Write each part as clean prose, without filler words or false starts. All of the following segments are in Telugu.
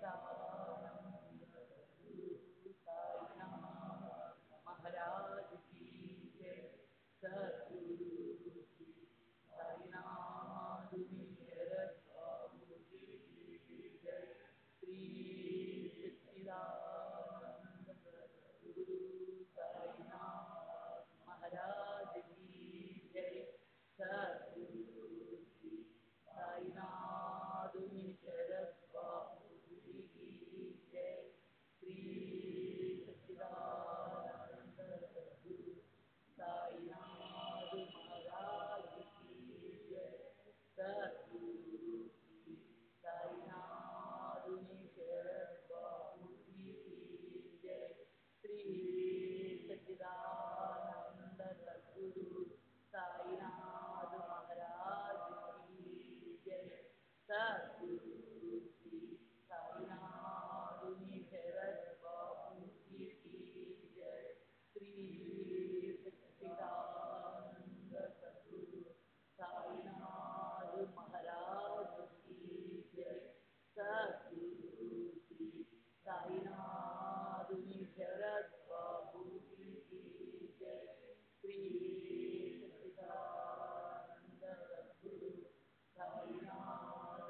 सच्चिदानंद सद्गुरु साईनाथ महाराज की जय। सद्गुरु की साईनाथ मेहर स्वामी की जय। श्री सच्चिदानंद सद्गुरु साईनाथ महाराज की जय। सद्गुरु की साईनाथ मेहर स्वामी की जय। श्री सच्चिदानंद सद्गुरु साईनाथ महाराज की जय। सद्गुरु की साईनाथ मेहर स्वामी की जय। श्री सच्चिदानंद सद्गुरु साईनाथ महाराज की जय। सद्गुरु की साईनाथ मेहर स्वामी की जय। श्री सच्चिदानंद सद्गुरु साईनाथ महाराज की जय। सद्गुरु की साईनाथ मेहर स्वामी की जय। श्री सच्चिदानंद सद्गुरु साईनाथ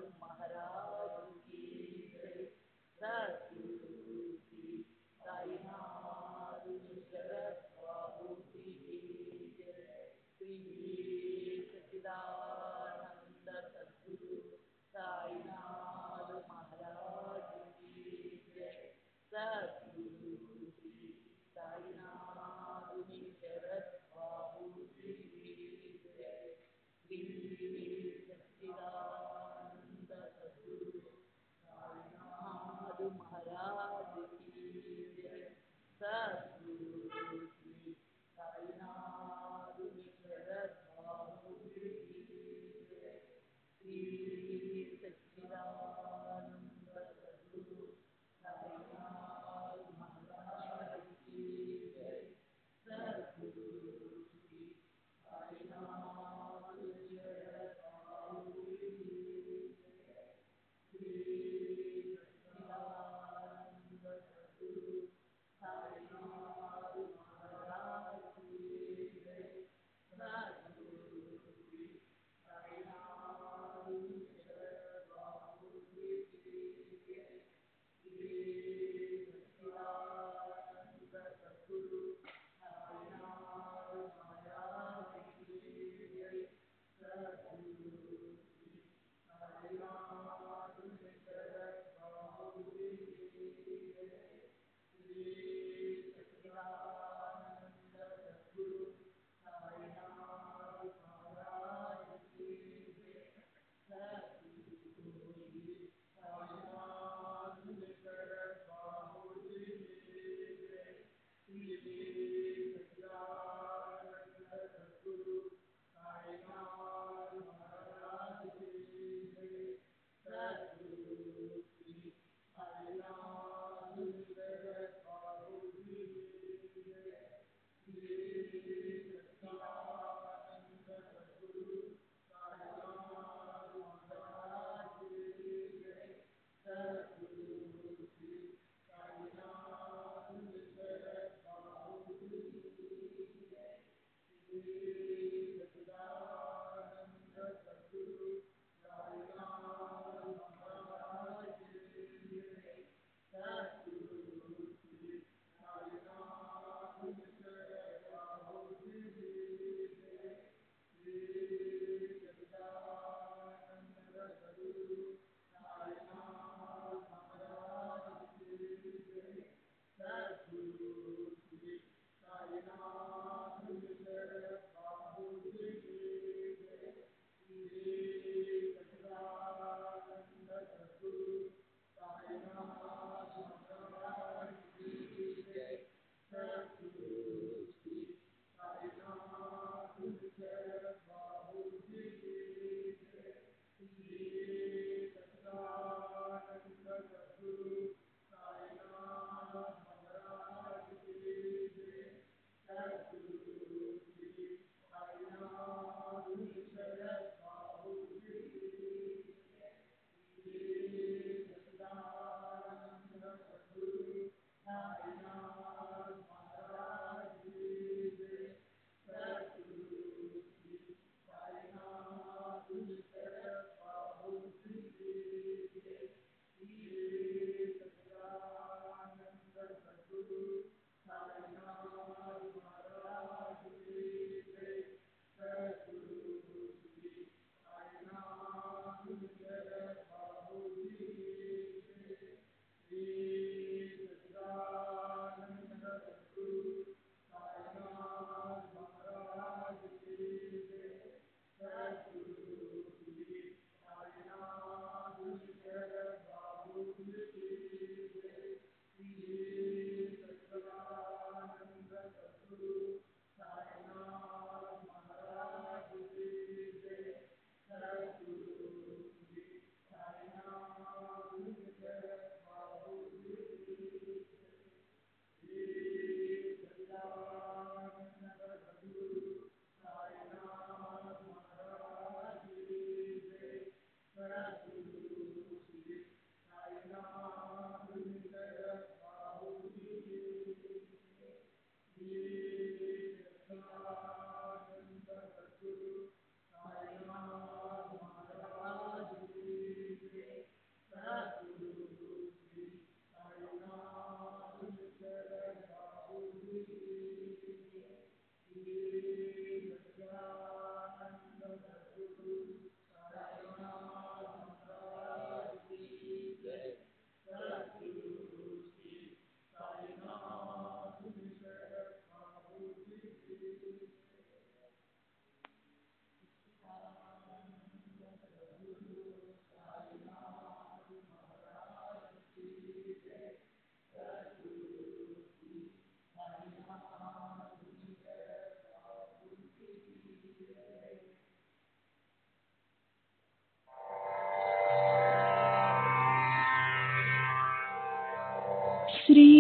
श्री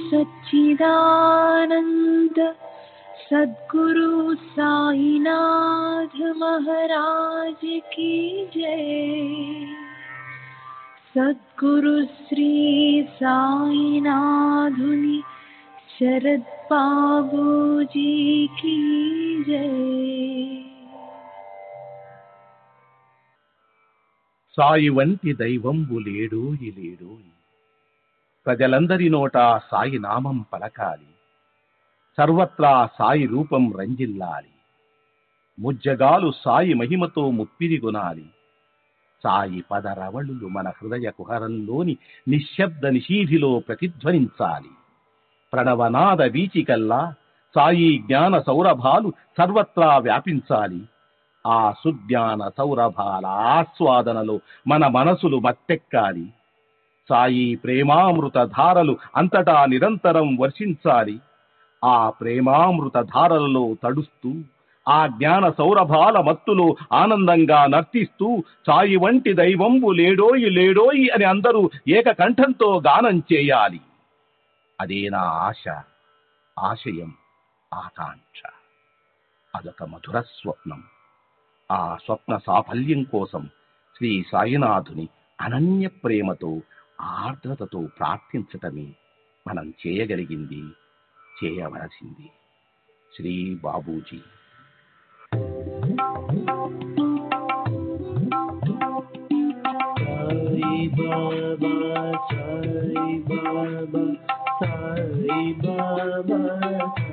सच्चिदानंद सद्गुरु साईनाथ महाराज की जय। सद्गुरु श्री साईनाथुनि शरद बाबूजी की जय। సాయి వంటి దైవంబు లేడోయి లేడోయి, ప్రజలందరి నోట సాయి నామం పలకాలి, సర్వత్రా సాయి రూపం రంజిల్లాలి, ముజ్జగాలు సాయి మహిమతో ముప్పిరిగొనాలి. సాయి పదరవళులు మన హృదయ కుహరంలోని నిశ్శబ్ద నిశీధిలో ప్రతిధ్వనించాలి. ప్రణవనాద వీచికల్లా సాయి జ్ఞాన సౌరభాలు సర్వత్రా వ్యాపించాలి. ఆ సుజ్ఞాన సౌరభాల ఆస్వాదనలో మన మనసులు మత్తెక్కాలి. సాయి ప్రేమామృత ధారలు అంతటా నిరంతరం వర్షించాలి. ఆ ప్రేమామృత ధారలలో తడుస్తూ, ఆ జ్ఞాన సౌరభాల మత్తులో ఆనందంగా నర్తిస్తూ, సాయి వంటి దైవంబు లేడోయి లేడోయి అని అందరూ ఏకకంఠంతో గానం చేయాలి. అదే నా ఆశ, ఆశయం, ఆకాంక్ష. అదొక మధుర స్వప్నం. ఆ స్వప్న సాఫల్యం కోసం శ్రీ సాయినాథుని అనన్య ప్రేమతో, ఆర్ద్రతతో ప్రార్థించటమే మనం చేయగలిగింది, చేయవలసింది. Shri Babuji. Sai Baba Sai Baba Sai Baba Sai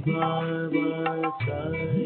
Baba, Sai Baba, Sai Baba, Sai Baba, Sai Baba, Sai Baba, Sai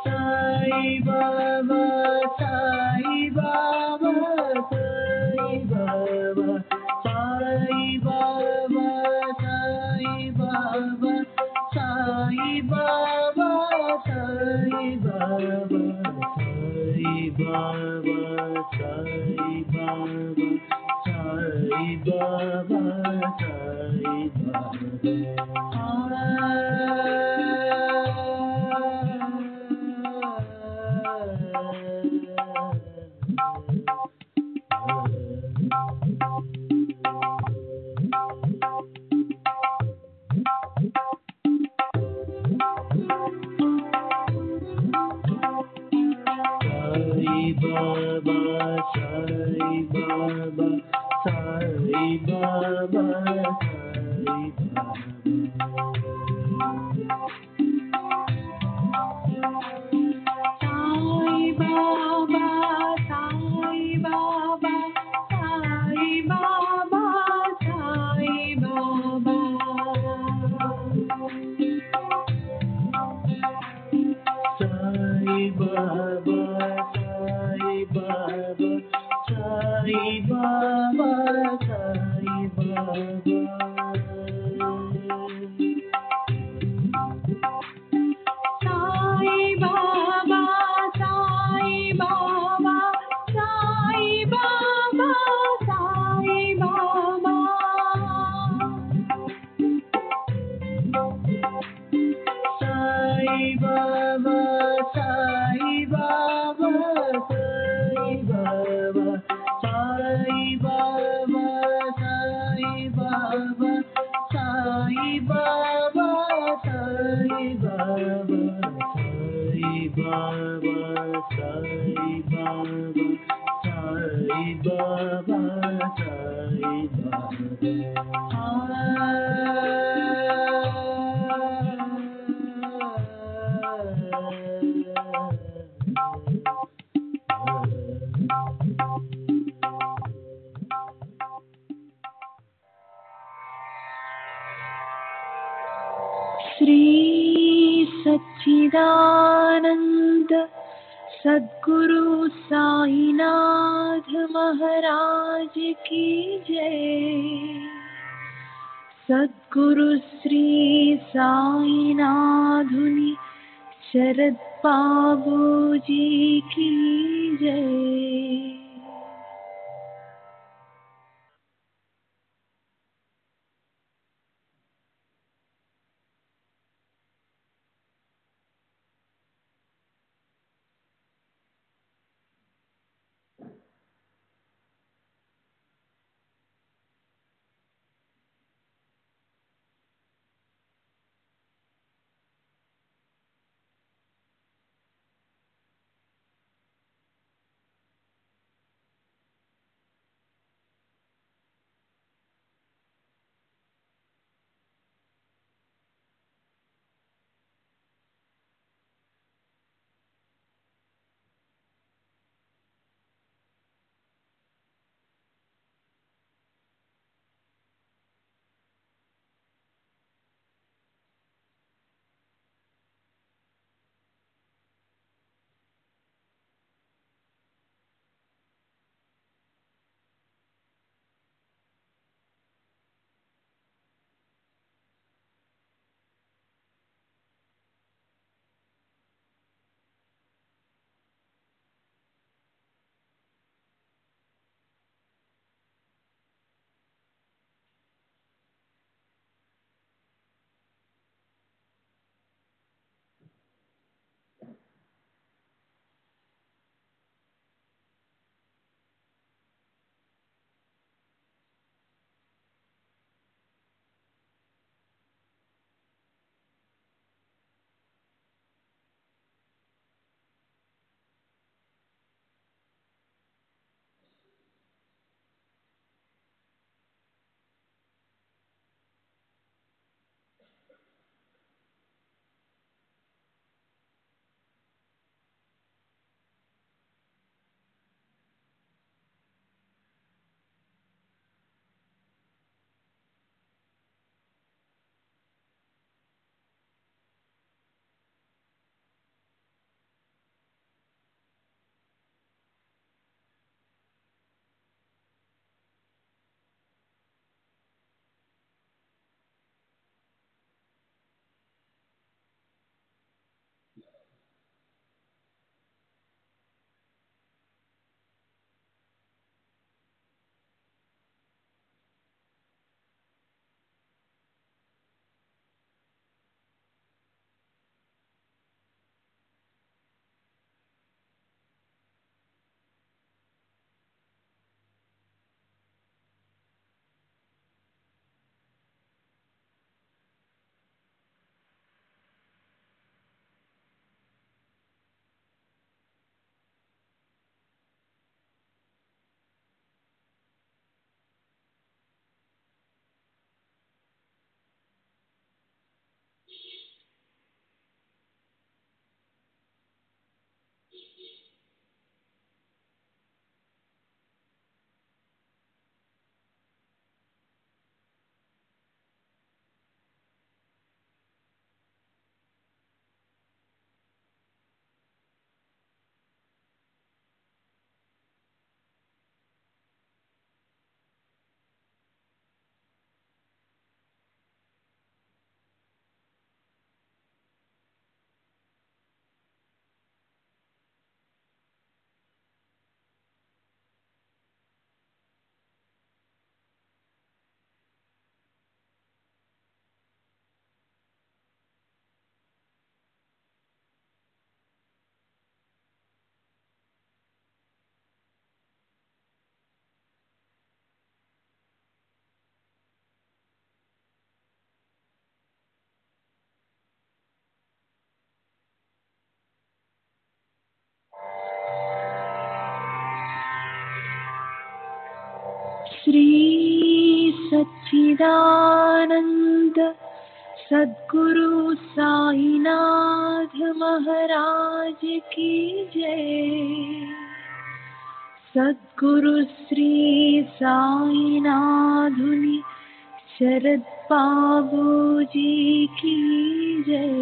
Sai Baba, Sai Baba. Baba, Sai Baba, Sai Baba, Sai Baba, Sai Baba, Sai Baba, Sai Shri सच्चिदानंद सद्गुरु साईनाथ महाराज की जय। सद्गुरु श्री साईनाथुनि शरद बाबूजी की जय। श्री सच्चिदानंद सद्गुरु साईनाथ महाराज की जय। सद्गुरु श्री साईनाथुनि शरद बाबूजी की जय।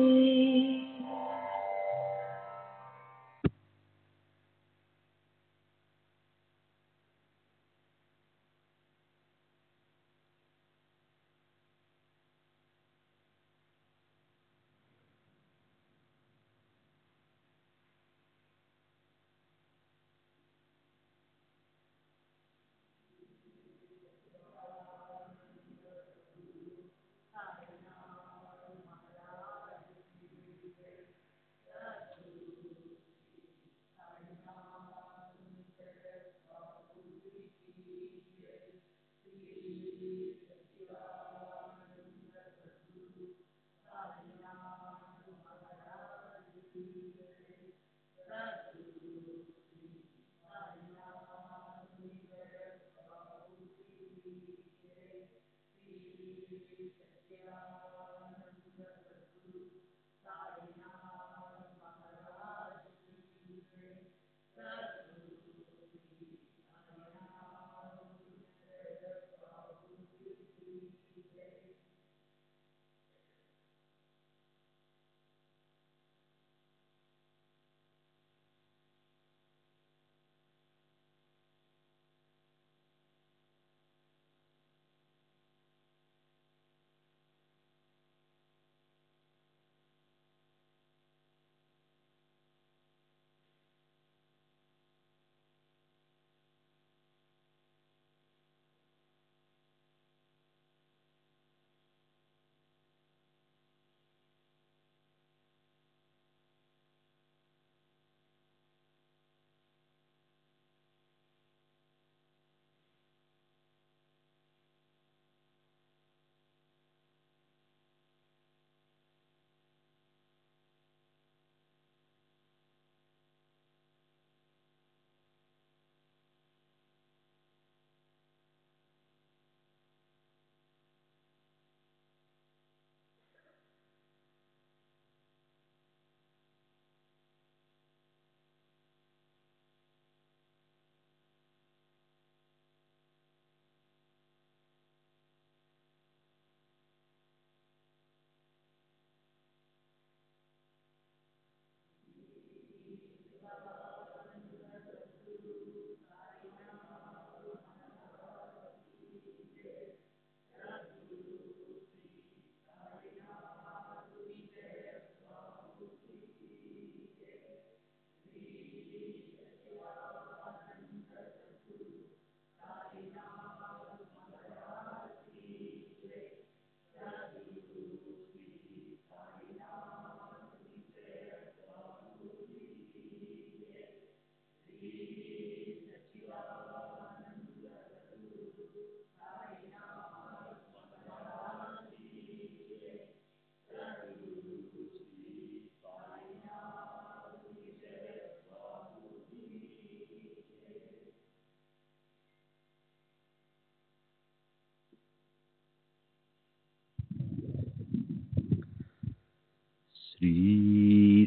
श्री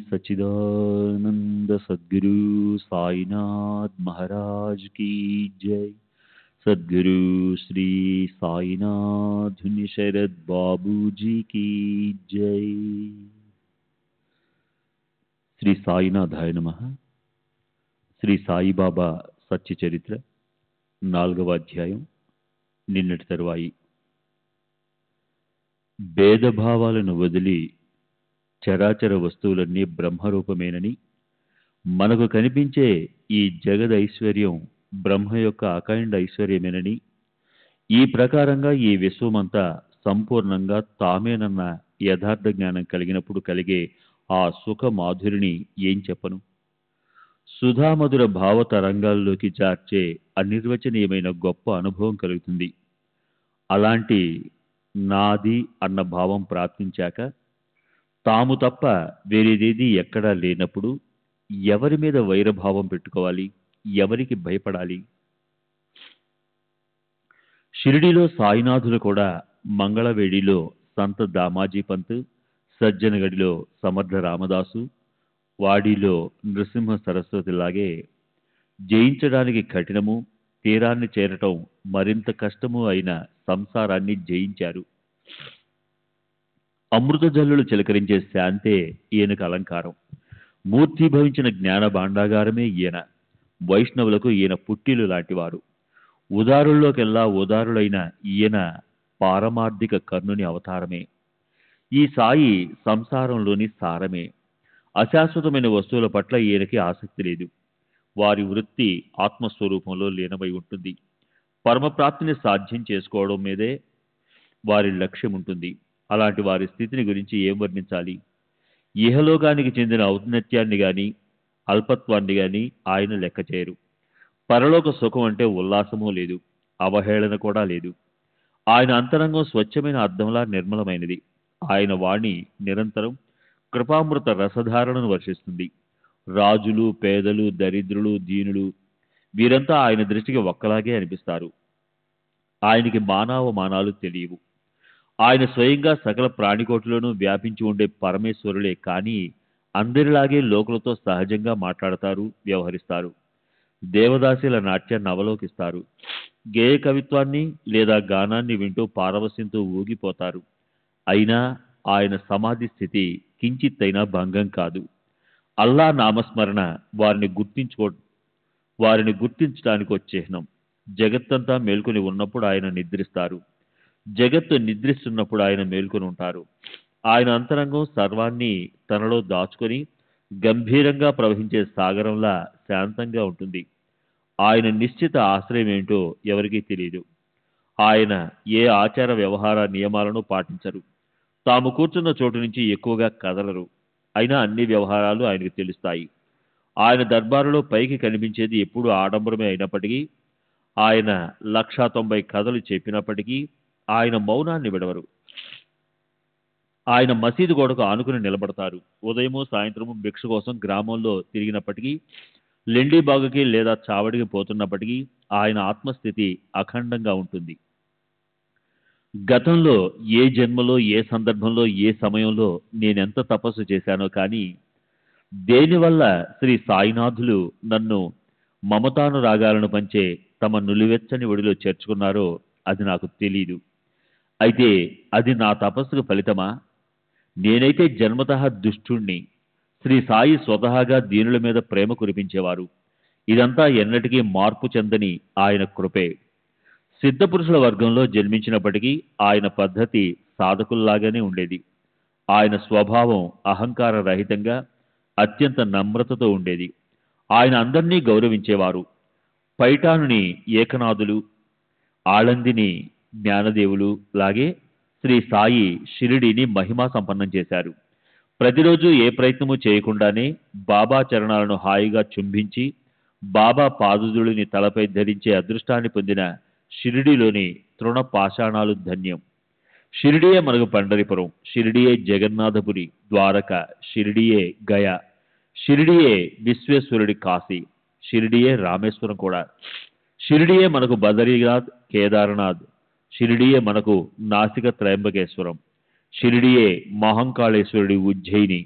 सच्चिदानंद सद्गुरु साईनाथ महाराज की जय। सद्गुरु श्री साईनाथ शरद बाबूजी की जय। శ్రీ సాయినాథాయ నమః. శ్రీ సాయిబాబా సత్య చరిత్ర 4వ అధ్యాయం. నిన్నటి తరువాయి. భేదభావాలను వదిలి చరాచర వస్తువులన్నీ బ్రహ్మరూపమేనని, మనకు కనిపించే ఈ జగద్ ఐశ్వర్యం బ్రహ్మ యొక్క అఖండ ఐశ్వర్యమేనని, ఈ ప్రకారంగా ఈ విశ్వమంతా సంపూర్ణంగా తామేనన్న యథార్థ జ్ఞానం కలిగినప్పుడు కలిగే ఆ సుఖ మాధురిని ఏం చెప్పను. సుధామధుర భావ తరంగాల్లోకి జార్చే అనిర్వచనీయమైన గొప్ప అనుభవం కలుగుతుంది. అలాంటి నాది అన్న భావం ప్రాప్తించాక, తాము తప్ప వేరేదేది ఎక్కడా లేనప్పుడు ఎవరి మీద వైరభావం పెట్టుకోవాలి, ఎవరికి భయపడాలి? షిరిడీలో సాయినాథులు కూడా మంగళవేడిలో సంత దామాజీ పంత్, సజ్జనగడిలో సమర్థ రామదాసు, వాడిలో నృసింహ సరస్వతిలాగే జయించడానికి కఠినము, తీరాన్ని చేరటం మరింత కష్టము అయిన సంసారాన్ని జయించారు. అమృత జల్లులు చిలకరించే శాంతే ఈయనకు అలంకారం. మూర్తిభవించిన జ్ఞాన భాండాగారమే ఈయన. వైష్ణవులకు ఈయన పుట్టిలు లాంటివారు. ఉదారుల్లోకెల్లా ఉదారులైన ఈయన పారమార్థిక కర్ణుని అవతారమే. ఈ సాయి సంసారంలోని సారమే. అశాశ్వతమైన వస్తువుల పట్ల ఈయనకి ఆసక్తి లేదు. వారి వృత్తి ఆత్మస్వరూపంలో లీనమై ఉంటుంది. పరమప్రాప్తిని సాధ్యం చేసుకోవడం మీదే వారి లక్ష్యం ఉంటుంది. అలాంటి వారి స్థితిని గురించి ఏం వర్ణించాలి? ఇహలోకానికి చెందిన ఔన్నత్యాన్ని గాని అల్పత్వాన్ని గాని ఆయన లెక్క చేయరు. పరలోక సుఖం అంటే ఉల్లాసమూ లేదు, అవహేళన కూడా లేదు. ఆయన అంతరంగం స్వచ్ఛమైన అద్దంలా నిర్మలమైనది. ఆయన వాణి నిరంతరం కృపామృత రసధారణను వర్షిస్తుంది. రాజులు, పేదలు, దరిద్రులు, దీనులు వీరంతా ఆయన దృష్టికి ఒక్కలాగే అనిపిస్తారు. ఆయనకి మానవమానాలు తెలియవు. ఆయన స్వయంగా సకల ప్రాణికోటిలోనూ వ్యాపించి ఉండే పరమేశ్వరులే. కానీ అందరిలాగే లోకులతో సహజంగా మాట్లాడతారు, వ్యవహరిస్తారు. దేవదాసీల నాట్యాన్ని అవలోకిస్తారు. గేయ కవిత్వాన్ని లేదా గానాన్ని వింటూ పారవస్యంతో ఊగిపోతారు. అయినా ఆయన సమాధి స్థితి కించిత్తైనా భంగం కాదు. అల్లా నామస్మరణ వారిని గుర్తించడానికి చిహ్నం. జగత్తంతా మేల్కొని ఉన్నప్పుడు ఆయన నిద్రిస్తారు. జగత్తు నిద్రిస్తున్నప్పుడు ఆయన మేల్కొని ఉంటారు. ఆయన అంతరంగం సర్వాన్ని తనలో దాచుకొని గంభీరంగా ప్రవహించే సాగరంలా శాంతంగా ఉంటుంది. ఆయన నిశ్చిత ఆశ్రయం ఏంటో ఎవరికీ తెలియదు. ఆయన ఏ ఆచార వ్యవహార నియమాలను పాటించరు. తాము కూర్చున్న చోటు నుంచి ఎక్కువగా కదలరు. అయినా అన్ని వ్యవహారాలు ఆయనకు తెలుస్తాయి. ఆయన దర్బారులో పైకి కనిపించేది ఎప్పుడూ ఆడంబరమే అయినప్పటికీ, ఆయన 190 కథలు చెప్పినప్పటికీ ఆయన మౌనాన్ని విడవరు. ఆయన మసీదు గోడకు ఆనుకుని నిలబడతారు. ఉదయము సాయంత్రము భిక్ష కోసం గ్రామంలో తిరిగినప్పటికీ, లెండిబాగుకి లేదా చావడికి పోతున్నప్పటికీ ఆయన ఆత్మస్థితి అఖండంగా ఉంటుంది. గతంలో ఏ జన్మలో, ఏ సందర్భంలో, ఏ సమయంలో నేనెంత తపస్సు చేశానో కానీ దేనివల్ల శ్రీ సాయినాథులు నన్ను మమతానురాగాలను పంచే తమ నులివెచ్చని ఒడిలో చేర్చుకున్నారో అది నాకు తెలీదు. అయితే అది నా తపస్సుకు ఫలితమా? నేనైతే జన్మతః దుష్టుణ్ణి. శ్రీ సాయి స్వతహాగా దీనుల మీద ప్రేమ కురిపించేవారు. ఇదంతా ఎన్నటికీ మార్పు చెందని ఆయన కృపే. సిద్ధపురుషుల వర్గంలో జన్మించినప్పటికీ ఆయన పద్ధతి సాధకుల్లాగానే ఉండేది. ఆయన స్వభావం అహంకార రహితంగా అత్యంత నమ్రతతో ఉండేది. ఆయన అందరినీ గౌరవించేవారు. పైఠానుని ఏకనాథులు, ఆళందిని జ్ఞానదేవులు లాగే శ్రీ సాయి షిరిడీని మహిమా సంపన్నం చేశారు. ప్రతిరోజు ఏ ప్రయత్నము చేయకుండానే బాబా చరణాలను హాయిగా చుంబించి బాబా పాదుదుడిని తలపై ధరించే అదృష్టాన్ని పొందిన షిరిడీలోని తృణ పాషాణాలు ధన్యం. షిరిడియే మనకు పండరిపురం, షిరిడియే జగన్నాథపురి, ద్వారక, షిరిడియే గయ, షిరిడియే విశ్వేశ్వరుడి కాశీ, షిరిడియే రామేశ్వరం కూడా. షిరిడియే మనకు బదరీనాథ్, కేదార్నాథ్, షిరిడియే మనకు నాసిక త్రయంబకేశ్వరం, షిరిడియే మహంకాళేశ్వరుడి ఉజ్జయిని,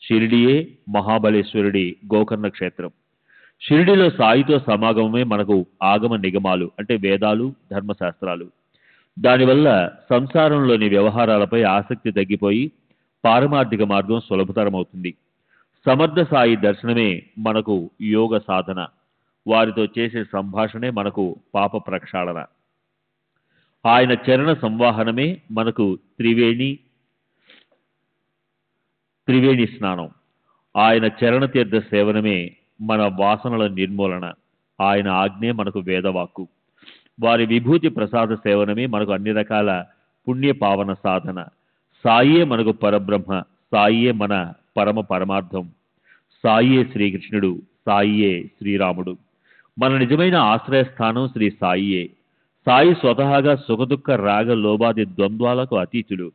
షిరిడియే మహాబలేశ్వరుడి గోకర్ణ క్షేత్రం. షిరిడిలో సాయితో సమాగమమే మనకు ఆగమ నిగమాలు అంటే వేదాలు, ధర్మశాస్త్రాలు. దానివల్ల సంసారంలోని వ్యవహారాలపై ఆసక్తి తగ్గిపోయి పారమార్థిక మార్గం సులభతరమవుతుంది. సమర్థ సాయి దర్శనమే మనకు యోగ సాధన. వారితో చేసే సంభాషణే మనకు పాప ప్రక్షాళన. ఆయన చరణ సంవాహనమే మనకు త్రివేణి స్నానం. ఆయన చరణ తీర్థ సేవనమే మన వాసనల నిర్మూలన. ఆయన ఆజ్ఞే మనకు వేదవాక్కు. వారి విభూతి ప్రసాద సేవనమే మనకు అన్ని రకాల పుణ్య పావన సాధన. సాయే మనకు పరబ్రహ్మ, సాయే మన పరమార్థం, సాయే శ్రీకృష్ణుడు, సాయే శ్రీరాముడు. మన నిజమైన ఆశ్రయస్థానం శ్రీ సాయియే. సాయి స్వతహాగా సుఖదుఖ రాగ లోబాది ద్వంద్వాలకు అతీతులు.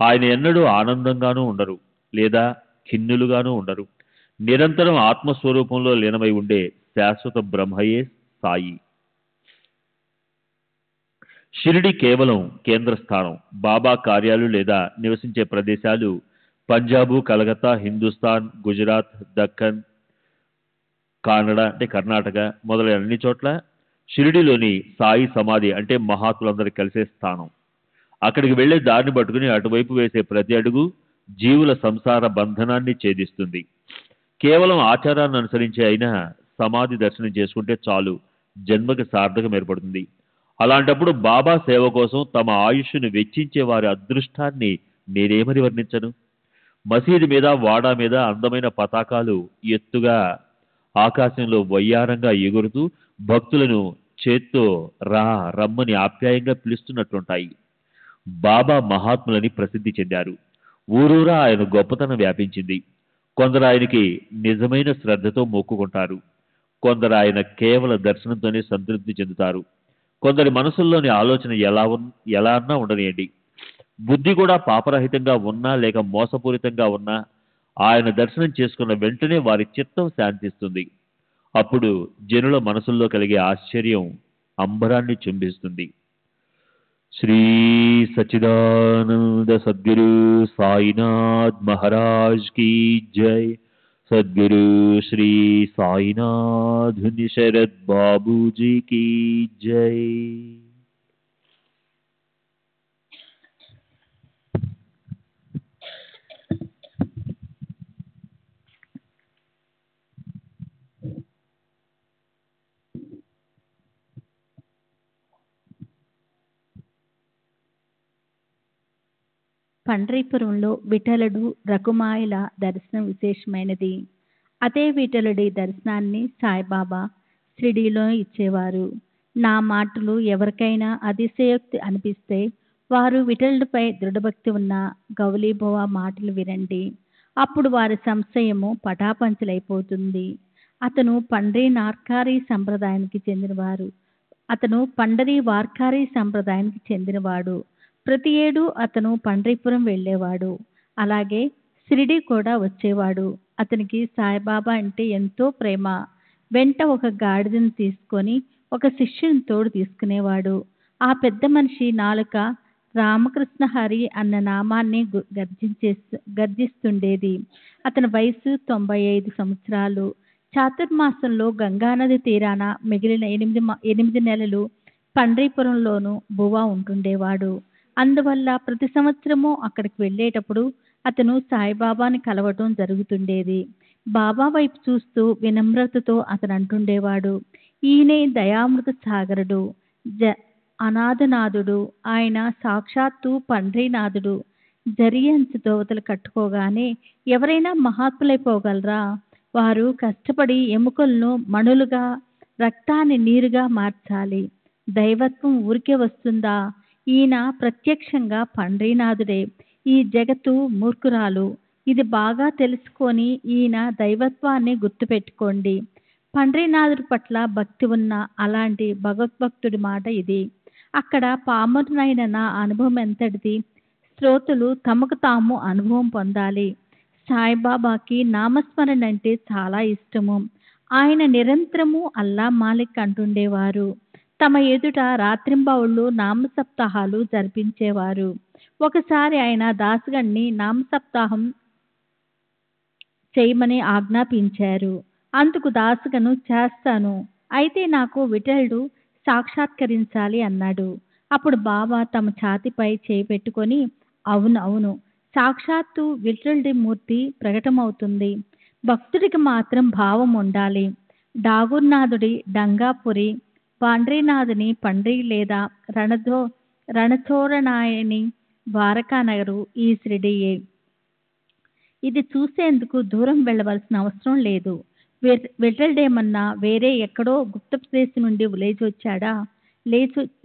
ఆయన ఎన్నడూ ఆనందంగానూ ఉండరు లేదా ఖిన్నులుగానూ ఉండరు. నిరంతరం ఆత్మస్వరూపంలో లీనమై ఉండే శాశ్వత బ్రహ్మయే సాయి. షిరిడి కేవలం కేంద్ర స్థానం. బాబా కార్యాలు లేదా నివసించే ప్రదేశాలు పంజాబు, కలకత్తా, హిందుస్థాన్, గుజరాత్, దక్కన్, కానడ అంటే కర్ణాటక మొదలైన అన్ని చోట్ల షిరిడిలోని సాయి సమాధి అంటే మహాత్ములందరూ కలిసే స్థానం. అక్కడికి వెళ్లే దారిని పట్టుకుని అటువైపు వేసే ప్రతి అడుగు జీవుల సంసార బంధనాన్ని ఛేదిస్తుంది. కేవలం ఆచారాన్ని అనుసరించే అయినా సమాధి దర్శనం చేసుకుంటే చాలు, జన్మకి సార్థకం ఏర్పడుతుంది. అలాంటప్పుడు బాబా సేవ కోసం తమ ఆయుష్ను వెచ్చించే వారి అదృష్టాన్ని నేనేమని వర్ణించను. మసీదు మీద, వాడా మీద అందమైన పతాకాలు ఎత్తుగా ఆకాశంలో వయ్యారంగా ఎగురుతూ భక్తులను చేత్తో రమ్మని ఆప్యాయంగా పిలుస్తున్నట్లుంటాయి. బాబా మహాత్ములని ప్రసిద్ధి చెందారు. ఊరూరా ఆయన గొప్పతనం వ్యాపించింది. కొందరు ఆయనకి నిజమైన శ్రద్ధతో మొక్కుకుంటారు. కొందరు ఆయన కేవల దర్శనంతోనే సంతృప్తి చెందుతారు. కొందరి మనసుల్లోని ఆలోచన ఎలా అన్నా ఉండనియండి, బుద్ధి కూడా పాపరహితంగా ఉన్నా లేక మోసపూరితంగా ఉన్నా ఆయన దర్శనం చేసుకున్న వెంటనే వారి చిత్తం శాంతిస్తుంది. అప్పుడు జనుల మనసుల్లో కలిగే ఆశ్చర్యం అంబరాన్ని చుంబిస్తుంది. శ్రీ సచ్చిదానంద సద్గురు సాయినాథ్ మహారాజ్ కీ జై. సద్గురు శ్రీ సాయినాథ్ శరద్ బాబూజీ కీ జై. పండ్రీపురంలో విఠలుడు రకుమాయిల దర్శనం విశేషమైనది. అదే విఠలుడి దర్శనాన్ని సాయిబాబా షిరిడీలో ఇచ్చేవారు. నా మాటలు ఎవరికైనా అతిశయోక్తి అనిపిస్తే వారు విఠలుడిపై దృఢభక్తి ఉన్న గౌలీభవ మాటలు వినండి. అప్పుడు వారి సంశయము పటాపంచలైపోతుంది. అతను పండ్రీ వార్కారీ సంప్రదాయానికి చెందినవాడు. ప్రతి ఏడు అతను పండ్రీపురం వెళ్ళేవాడు. అలాగే షిరిడి కూడా వచ్చేవాడు. అతనికి సాయిబాబా అంటే ఎంతో ప్రేమ. వెంట ఒక గాడిదను తీసుకొని ఒక శిష్యుని తోడు తీసుకునేవాడు. ఆ పెద్ద మనిషి నాలుక రామకృష్ణ హరి అన్న నామాన్ని గర్జిస్తుండేది. అతని వయసు 95 సంవత్సరాలు. చాతుర్మాసంలో గంగానది తీరాన మిగిలిన 8 నెలలు పండ్రీపురంలోనూ బువా ఉంటుండేవాడు. అందువల్ల ప్రతి సంవత్సరము అక్కడికి వెళ్ళేటప్పుడు అతను సాయిబాబాని కలవటం జరుగుతుండేది. బాబా వైపు చూస్తూ వినమ్రతతో అతను అంటుండేవాడు, ఈయనే దయామృత సాగరుడు, అనాథనాథుడు. ఆయన సాక్షాత్తు పండ్రీనాథుడు. జరియంచు దోవతలు కట్టుకోగానే ఎవరైనా మహాత్ములైపోగలరా? వారు కష్టపడి ఎముకలను మణులుగా, రక్తాన్ని నీరుగా మార్చాలి. దైవత్వం ఊరికే వస్తుందా? ఈయన ప్రత్యక్షంగా పండ్రీనాథుడే. ఈ జగత్తు మూర్ఖురాలు. ఇది బాగా తెలుసుకొని ఈయన దైవత్వాన్ని గుర్తుపెట్టుకోండి. పండ్రీనాథుడి పట్ల భక్తి ఉన్న అలాంటి భగవద్భక్తుడి మాట ఇది. అక్కడ పామరునైన నా అనుభవం ఎంతటిది? శ్రోతలు తమకు తాము అనుభవం పొందాలి. సాయిబాబాకి నామస్మరణ అంటే చాలా ఇష్టము. ఆయన నిరంతరము అల్లా మాలిక్ అంటుండేవారు. తమ ఎదుట రాత్రింబవళ్ళు నామసప్తాహాలు జరిపించేవారు. ఒకసారి ఆయన దాసగణ్ణి నామసప్తాహం చేయమని ఆజ్ఞాపించారు. అందుకు దాసగను చేస్తాను, అయితే నాకు విఠలుడు సాక్షాత్కరించాలి అన్నాడు. అప్పుడు బాబా తమ ఛాతిపై చేయి పెట్టుకొని, అవును, సాక్షాత్తు విఠలుడి మూర్తి ప్రకటమవుతుంది. భక్తుడికి మాత్రం భావం ఉండాలి. డాగూర్నాథుడి డంగాపురి, పండ్రీనాథుని పండ్రీ లేదా రణచోరణాయని ద్వారకానగరు ఈ షిరిడీయే. ఇది చూసేందుకు దూరం వెళ్ళవలసిన అవసరం లేదు. విఠలుడేమన్నా వేరే ఎక్కడో గుప్త ప్రదేశం నుండి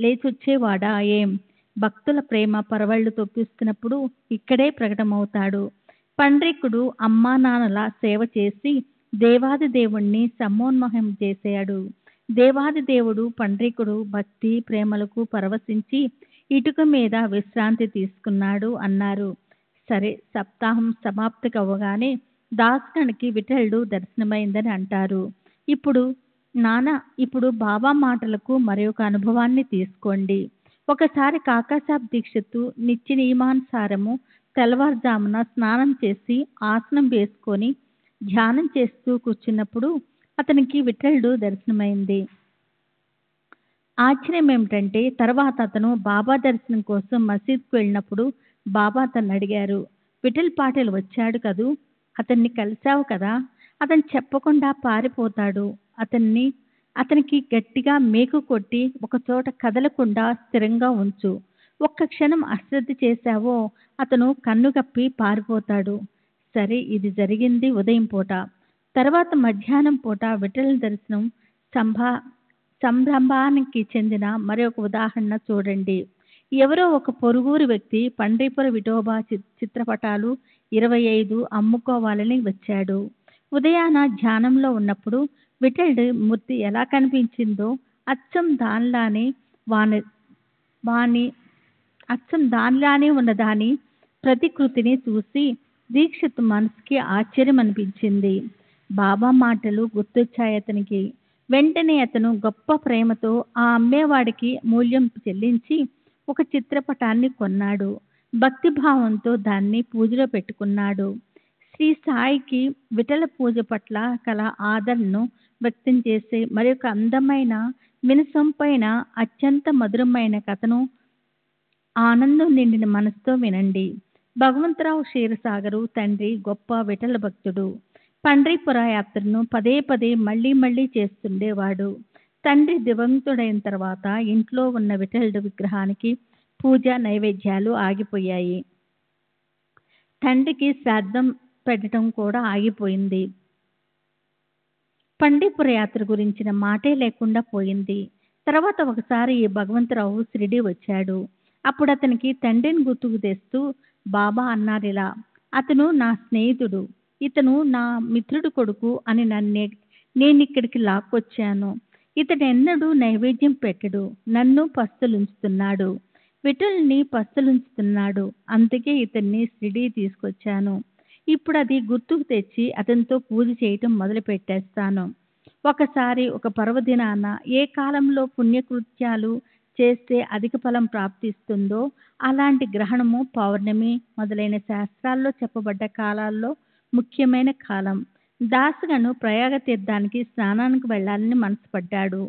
లేచొచ్చేవాడా ఏం? భక్తుల ప్రేమ పరవళ్లు తొక్కిస్తున్నప్పుడు ఇక్కడే ప్రకటమవుతాడు. పండ్రీకుడు అమ్మా నాన్నల సేవ చేసి దేవాది దేవుణ్ణి సమ్మోన్మహం చేశాడు. దేవాది దేవుడు పండ్రీకుడు భక్తి ప్రేమలకు పరవశించి ఇటుక మీద విశ్రాంతి తీసుకున్నాడు అన్నారు. సరే, సప్తాహం సమాప్తి అవ్వగానే దాసగణికి విఠలుడు దర్శనమైందని అంటారు. ఇప్పుడు బాబా మాటలకు మరొక అనుభవాన్ని తీసుకోండి. ఒకసారి కాకాసాబ్ దీక్షిత్తు నిత్య నియమానుసారము తెల్లవారుజామున స్నానం చేసి ఆసనం వేసుకొని ధ్యానం చేస్తూ కూర్చున్నప్పుడు అతనికి విఠలుడు దర్శనమైంది. ఆశ్చర్యం ఏమిటంటే తర్వాత అతను బాబా దర్శనం కోసం మసీద్కు వెళ్ళినప్పుడు బాబా అతన్ని అడిగారు, విఠల్ పాటిల్ వచ్చాడు కదూ, అతన్ని కలిశావు కదా. అతను చెప్పకుండా పారిపోతాడు. అతనికి గట్టిగా మేకు కొట్టి ఒకచోట కదలకుండా స్థిరంగా ఉంచు. ఒక్క క్షణం అశ్రద్ధ చేశావో అతను కన్నుగప్పి పారిపోతాడు. సరే, ఇది జరిగింది ఉదయం పూట. తర్వాత మధ్యాహ్నం పూట విఠల్ దర్శనం సంరంభానికి చెందిన మరొక ఉదాహరణ చూడండి. ఎవరో ఒక పొరుగురు వ్యక్తి పండ్రీపుర విఠోబా చిత్రపటాలు 25 అమ్ముకోవాలని వచ్చాడు. ఉదయాన ధ్యానంలో ఉన్నప్పుడు విఠలుడి మూర్తి ఎలా కనిపించిందో అచ్చం దానిలానే ఉన్నదాని ప్రతికృతిని చూసి దీక్షిత్ మనసుకి ఆశ్చర్యం అనిపించింది. బాబా మాటలు గుర్తొచ్చాయి అతనికి. వెంటనే అతను గొప్ప ప్రేమతో ఆ అమ్మేవాడికి మూల్యం చెల్లించి ఒక చిత్రపటాన్ని కొన్నాడు. భక్తిభావంతో దాన్ని పూజలో పెట్టుకున్నాడు. శ్రీ సాయికి విఠల పూజ పట్ల కల ఆదరణను వ్యక్తం చేసే మరొక అందమైన వినసొంపైన అత్యంత మధురమైన కథను ఆనందం నిండిన మనసుతో వినండి. భగవంతరావు క్షీరసాగరు తండ్రి గొప్ప విఠల భక్తుడు. పండ్రీపుర యాత్రను పదే పదే మళ్ళీ చేస్తుండేవాడు. తండ్రి దివంగతుడైన తర్వాత ఇంట్లో ఉన్న విఠలుడి విగ్రహానికి పూజ నైవేద్యాలు ఆగిపోయాయి. తండ్రికి శ్రాద్ధం పెట్టడం కూడా ఆగిపోయింది. పండ్రీపుర యాత్ర గురించిన మాటే లేకుండా పోయింది. తర్వాత ఒకసారి ఈ భగవంతరావు షిరిడీ వచ్చాడు. అప్పుడు అతనికి తండ్రిని గుర్తుకు తెస్తూ బాబా అన్నారిలా, అతను నా స్నేహితుడు, ఇతను నా మిత్రుడు కొడుకు అని నేనిక్కడికి లాక్కొచ్చాను. ఇతడు ఎన్నడూ నైవేద్యం పెట్టడు, నన్ను పస్తులుంచుతున్నాడు, విఠల్ని పస్తులుంచుతున్నాడు. అందుకే ఇతన్ని షిరిడీ తీసుకొచ్చాను. ఇప్పుడు అది గుర్తుకు తెచ్చి అతనితో పూజ చేయటం మొదలు పెట్టేస్తాను. ఒకసారి ఒక పర్వదినాన ఏ కాలంలో పుణ్యకృత్యాలు చేస్తే అధిక ఫలం ప్రాప్తిస్తుందో అలాంటి గ్రహణము, పౌర్ణమి మొదలైన శాస్త్రాల్లో చెప్పబడ్డ కాలాల్లో ముఖ్యమైన కాలం. దాసగను ప్రయాగ తీర్థానికి స్నానానికి వెళ్ళాలని మనసు పడ్డాడు.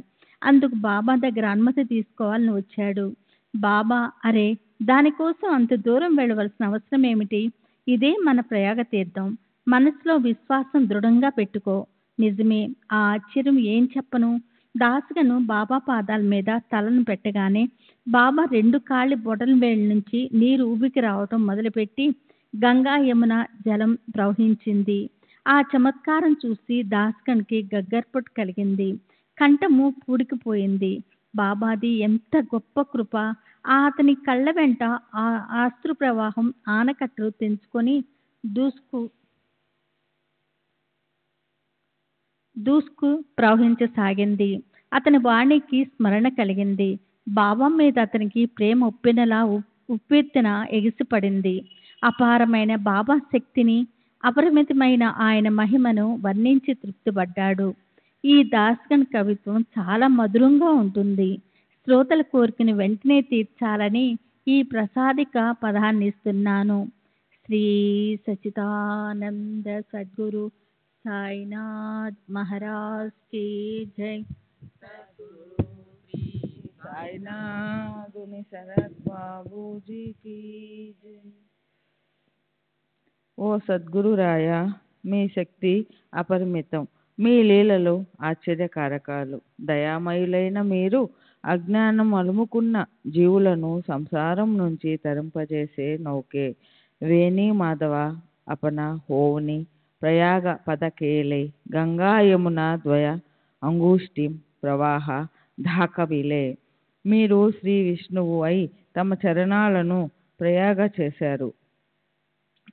అందుకు బాబా దగ్గర అనుమతి తీసుకోవాలని వచ్చాడు. బాబా, అరే, దానికోసం అంత దూరం వెళ్ళవలసిన అవసరం ఏమిటి? ఇదే మన ప్రయాగ తీర్థం. మనసులో విశ్వాసం దృఢంగా పెట్టుకో. నిజమే, ఆ ఆశ్చర్యం ఏం చెప్పను. దాసగను బాబా పాదాల మీద తలను పెట్టగానే బాబా 2 కాళ్ళ బొటన వేళ్ళ నుంచి నీరు ఊబికి రావటం మొదలుపెట్టి గంగా యమున జలం ప్రవహించింది. ఆ చమత్కారం చూసి దాసగన్కి గగ్గర్పొట్టు కలిగింది. కంఠము పూడికిపోయింది. బాబాది ఎంత గొప్ప కృప! అతని కళ్ళ వెంట ఆ అశ్రు ప్రవాహం ఆనకట్టలు తెంచుకొని దూసుకు ప్రవహించసాగింది. అతని వాణికి స్మరణ కలిగింది. బాబా మీద అతనికి ప్రేమ ఉప్పెత్తున ఎగిసిపడింది. అపారమైన బాబా శక్తిని, అపరిమితమైన ఆయన మహిమను వర్ణించి తృప్తిపడ్డాడు. ఈ దాసగన్ కవిత్వం చాలా మధురంగా ఉంటుంది. శ్రోతల కోరికను వెంటనే తీర్చాలని ఈ ప్రసాదిక పదాన్ని ఇస్తున్నాను. శ్రీ సచిదానంద సద్గురు సాయినాథ్ మహారాజ్ కీ జై. సాయినాథుని శరత్ బాబూజీ కీ జై. ఓ సద్గురురాయ, మీ శక్తి అపరిమితం, మీ లీలలు ఆశ్చర్యకారకాలు. దయామయులైన మీరు అజ్ఞానం అలుముకున్న జీవులను సంసారం నుంచి తరింపజేసే నౌకే. వేణి మాధవ అపన హోవుని ప్రయాగ పదకేలే, గంగా యమున ద్వయ అంగుష్టిం ప్రవాహ ధాకవిలే. మీరు శ్రీ విష్ణువు అయి తమ చరణాలను ప్రయాగ చేశారు.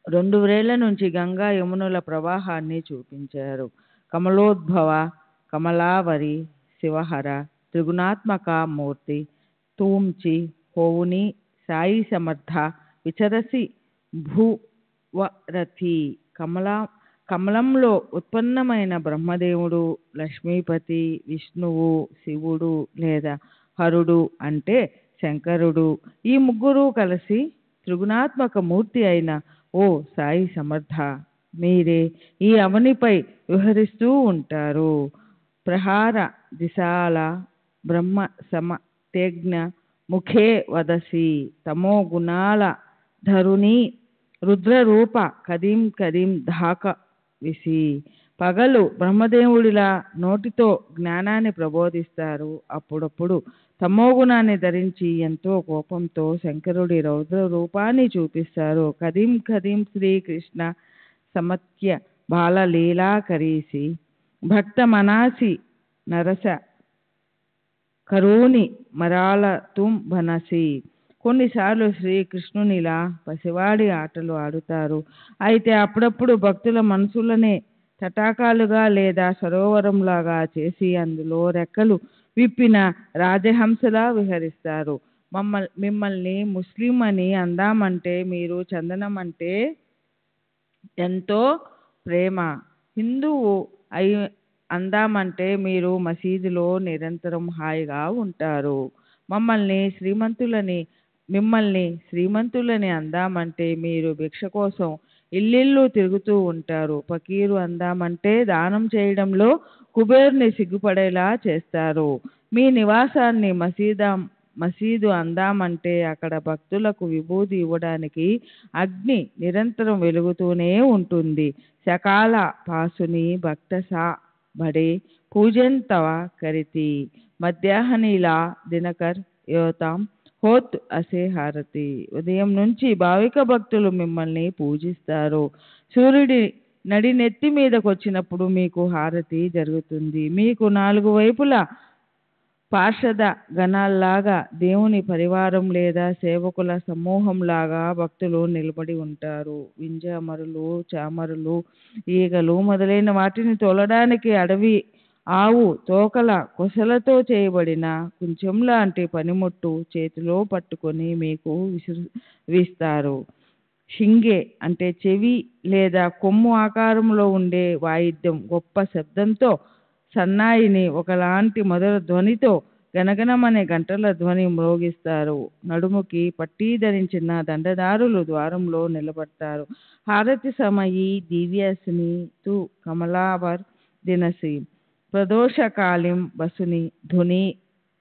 2 వ్రేళ్ల నుంచి గంగా యమునుల ప్రవాహాన్ని చూపించారు. కమలోద్భవ కమలావరి శివహర త్రిగుణాత్మక మూర్తి తూంచి హోవుని సాయి సమర్థ విచరసి భూవరథి. కమలంలో ఉత్పన్నమైన బ్రహ్మదేవుడు, లక్ష్మీపతి, విష్ణువు, శివుడు లేదా హరుడు అంటే శంకరుడు. ఈ ముగ్గురు కలిసి త్రిగుణాత్మక మూర్తి అయిన ఓ సాయి సమర్థ, మీరే ఈ అవనిపై విహరిస్తూ ఉంటారు. ప్రహార దిశాల బ్రహ్మ సమ తేజ్ఞ ముఖే వదసి తమో గుణాల ధరుని రుద్రరూప కదీం కదీం ధాక విసి. పగలు బ్రహ్మదేవుడిలా నోటితో జ్ఞానాన్ని ప్రబోధిస్తారు. అప్పుడప్పుడు తమోగుణాన్ని ధరించి ఎంతో కోపంతో శంకరుడి రౌద్ర రూపాన్ని చూపిస్తారు. కదీం కదీం శ్రీకృష్ణ సమత్య బాలలీలా కరీసి భక్త మనాసి నరస కరోని మరాల తుం బనసి. కొన్నిసార్లు శ్రీకృష్ణునిలా పసివాడి ఆటలు ఆడుతారు. అయితే అప్పుడప్పుడు భక్తుల మనసులనే తటాకాలుగా లేదా సరోవరంలాగా చేసి అందులో రెక్కలు విప్పిన రాజహంసలా విహరిస్తారు. మిమ్మల్ని ముస్లిం అని అందామంటే మీరు చందనం అంటే ఎంతో ప్రేమ, హిందువు అయి అందామంటే మీరు మసీదులో నిరంతరం హాయిగా ఉంటారు. మిమ్మల్ని శ్రీమంతులని అందామంటే మీరు భిక్ష కోసం ఇల్లిల్లు తిరుగుతూ ఉంటారు. ఫకీరు అందామంటే దానం చేయడంలో కుబేర్ని సిగ్గుపడేలా చేస్తారు. మీ నివాసాన్ని మసీదు అందామంటే అక్కడ భక్తులకు విభూది ఇవ్వడానికి అగ్ని నిరంతరం వెలుగుతూనే ఉంటుంది. సకాల పాసుని భక్తసా బడే పూజంతవ కరితి మధ్యాహ్నీలా దినకర్ యోతాం హోత్ అసే హారతి. ఉదయం నుంచి భావిక భక్తులు మిమ్మల్ని పూజిస్తారు. సూర్యుడి నడినెత్తి మీదకు వచ్చినప్పుడు మీకు హారతి జరుగుతుంది. మీకు నాలుగు వైపులా పార్షద గణాల్లాగా దేవుని పరివారం లేదా సేవకుల సమూహంలాగా భక్తులు నిలబడి ఉంటారు. వింజామరులు, చామరులు, ఈగలు మొదలైన వాటిని తోలడానికి అడవి ఆవు తోకల కొసలతో చేయబడిన కొంచెం లాంటి పనిముట్టు చేతిలో పట్టుకొని మీకు విసిరిస్తారు. షింగే అంటే చెవి లేదా కొమ్ము ఆకారంలో ఉండే వాయిద్యం గొప్ప శబ్దంతో సన్నాయిని ఒకలాంటి మధుర ధ్వనితో గనగనమనే గంటల ధ్వని మ్రోగిస్తారు. నడుముకి పట్టీ ధరించిన దండదారులు ద్వారంలో నిలబడతారు. హారతి సమయీ దివ్యాసిని తు కమలావర్ దినసి ప్రదోషకాలిం బసుని ధుని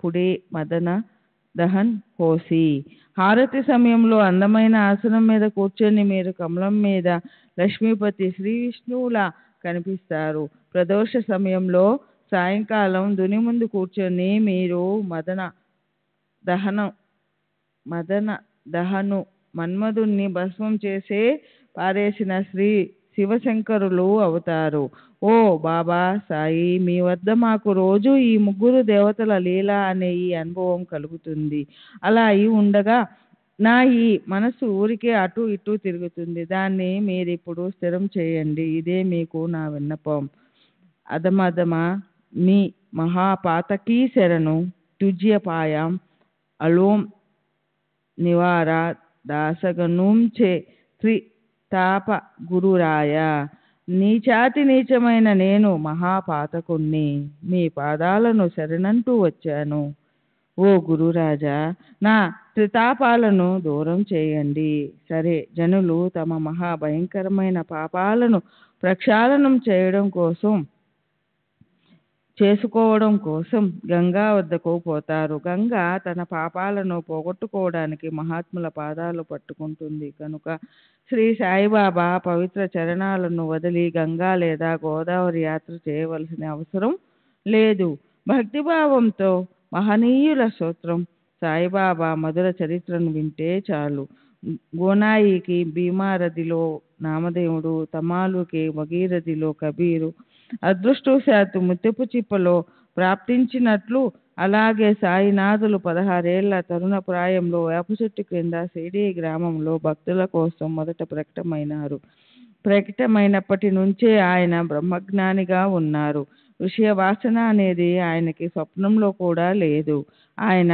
పుడే మదన దహన్ హోసి. హారతి సమయంలో అందమైన ఆసనం మీద కూర్చొని మీరు కమలం మీద లక్ష్మీపతి శ్రీ విష్ణువులా కనిపిస్తారు. ప్రదోష సమయంలో సాయంకాలం ధుని ముందు కూర్చొని మీరు మదన దహను మన్మధుణ్ణి భస్మం చేసే పారేసిన శ్రీ శివశంకరులు అవుతారు. ఓ బాబా సాయి, మీ వద్ద మాకు రోజు ఈ ముగ్గురు దేవతల లీల అనే ఈ అనుభవం కలుగుతుంది. అలా అయి ఉండగా నా ఈ మనసు ఊరికే అటు ఇటు తిరుగుతుంది. దాన్ని మీరిప్పుడు స్థిరం చేయండి. ఇదే మీకు నా విన్నపం. అదమదమ మీ మహాపాతకీ శరణు తుజ్యపాయం అలోం నివార దాసగనుంచే త్రితాప గురురాయ. నీచాతి నీచమైన నేను మహాపాతకుణ్ణి, మీ పాదాలను శరణంటూ వచ్చాను. ఓ గురురాజా, నా త్రితాపాలను దూరం చేయండి. సరే, జనులు తమ మహాభయంకరమైన పాపాలను ప్రక్షాళనం చేసుకోవడం కోసం గంగా వద్దకు పోతారు. గంగా తన పాపాలను పోగొట్టుకోవడానికి మహాత్ముల పాదాలు పట్టుకుంటుంది. కనుక శ్రీ సాయిబాబా పవిత్ర చరణాలను వదిలి గంగా లేదా గోదావరి యాత్ర చేయవలసిన అవసరం లేదు. భక్తిభావంతో మహనీయుల స్తోత్రం సాయిబాబా మధుర చరిత్రను వింటే చాలు. గోనాయికి భీమారథిలో నామదేవుడు, తమాలుకి భగీరథిలో కబీరు, అదృష్టవశాత్తు ముత్యపు చిప్పలో ప్రాప్తించినట్లు అలాగే సాయినాథులు 16 ఏళ్ల తరుణ ప్రాయంలో వేప చెట్టు క్రింద సిడి గ్రామంలో భక్తుల కోసం మొదట ప్రకటమైనప్పటి నుంచే ఆయన బ్రహ్మజ్ఞానిగా ఉన్నారు. విషయ వాసన అనేది ఆయనకి స్వప్నంలో కూడా లేదు. ఆయన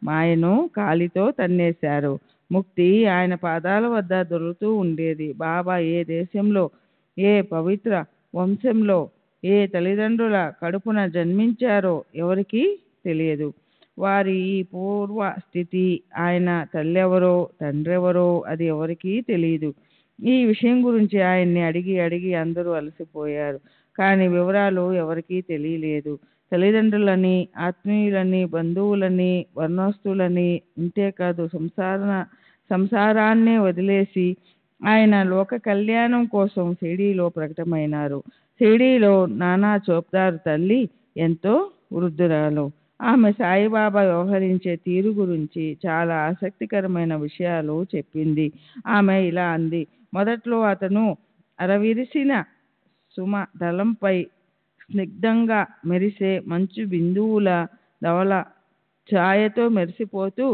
మాయను కాలితో తన్నేశారు. ముక్తి ఆయన పాదాల వద్ద దొరుకుతూ ఉండేది. బాబా ఏ దేశంలో, ఏ పవిత్ర వంశంలో, ఏ తల్లిదండ్రుల కడుపున జన్మించారో ఎవరికీ తెలియదు. వారి ఈ పూర్వ స్థితి, ఆయన తల్లెవరో తండ్రెవరో అది ఎవరికీ తెలియదు. ఈ విషయం గురించి ఆయన్ని అడిగి అడిగి అందరూ అలసిపోయారు. కానీ వివరాలు ఎవరికీ తెలియలేదు. తల్లిదండ్రులని, ఆత్మీయులని, బంధువులని, వర్ణస్తులని, ఇంతేకాదు సంసారాన్నే వదిలేసి ఆయన లోక కళ్యాణం కోసం షిరిడీలో ప్రకటమైనారు. షిరిడీలో నానా చోప్దార్ తల్లి ఎంతో వృద్ధురాలు. ఆమె సాయిబాబా వ్యవహరించే తీరు గురించి చాలా ఆసక్తికరమైన విషయాలు చెప్పింది. ఆమె ఇలా అంది: మొదట్లో అతను అరవిరిసిన సుమ దళంపై స్నిగ్ధంగా మెరిసే మంచు బిందువుల ధవళ ఛాయతో మెరిసిపోతూ,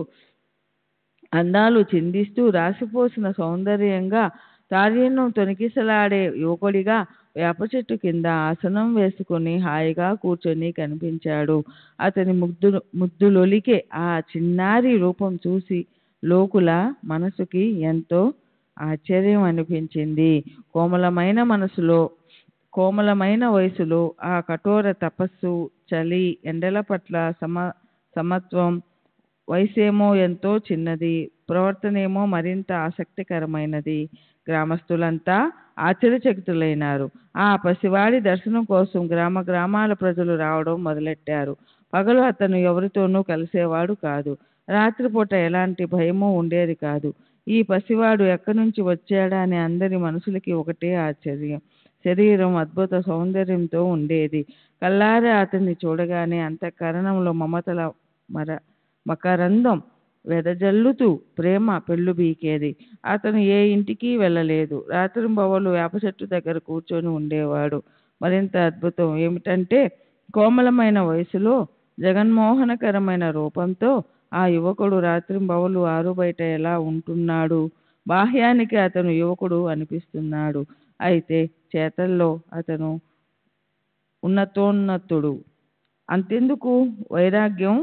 అందాలు చిందిస్తూ, రాసిపోసిన సౌందర్యంగా, తారుణ్యం తొణికిసలాడే యువకుడిగా వేప చెట్టు కింద ఆసనం వేసుకుని హాయిగా కూర్చొని కనిపించాడు. అతని ముద్దులొలికే ఆ చిన్నారి రూపం చూసి లోకుల మనసుకి ఎంతో ఆశ్చర్యం అనిపించింది. కోమలమైన వయసులో ఆ కఠోర తపస్సు, చలి, ఎండల పట్ల సమత్వం, వయసేమో ఎంతో చిన్నది, ప్రవర్తనేమో మరింత ఆసక్తికరమైనది. గ్రామస్తులంతా ఆశ్చర్యచకితులైనారు. ఆ పసివాడి దర్శనం కోసం గ్రామాల ప్రజలు రావడం మొదలెట్టారు. పగలు అతను ఎవరితోనూ కలిసేవాడు కాదు. రాత్రిపూట ఎలాంటి భయమూ ఉండేది కాదు. ఈ పసివాడు ఎక్కడి నుంచి వచ్చాడా అని అందరి మనసులకి ఒకటే ఆశ్చర్యం. శరీరం అద్భుత సౌందర్యంతో ఉండేది. కల్లారా అతన్ని చూడగానే అంతఃకరణంలో మమతల మకరందం వెదజల్లుతూ ప్రేమ పెళ్ళుబీకేది. అతను ఏ ఇంటికి వెళ్ళలేదు. రాత్రింబవళ్ళు వేప చెట్టు దగ్గర కూర్చొని ఉండేవాడు. మరింత అద్భుతం ఏమిటంటే, కోమలమైన వయసులో జగన్మోహనకరమైన రూపంతో ఆ యువకుడు రాత్రింబవళ్ళు ఆరుబయట ఎలా ఉంటున్నాడు? బాహ్యానికి అతను యువకుడు అనిపిస్తున్నాడు. అయితే చేతల్లో అతను ఉన్నతోన్నతుడు. అంతెందుకు, వైరాగ్యం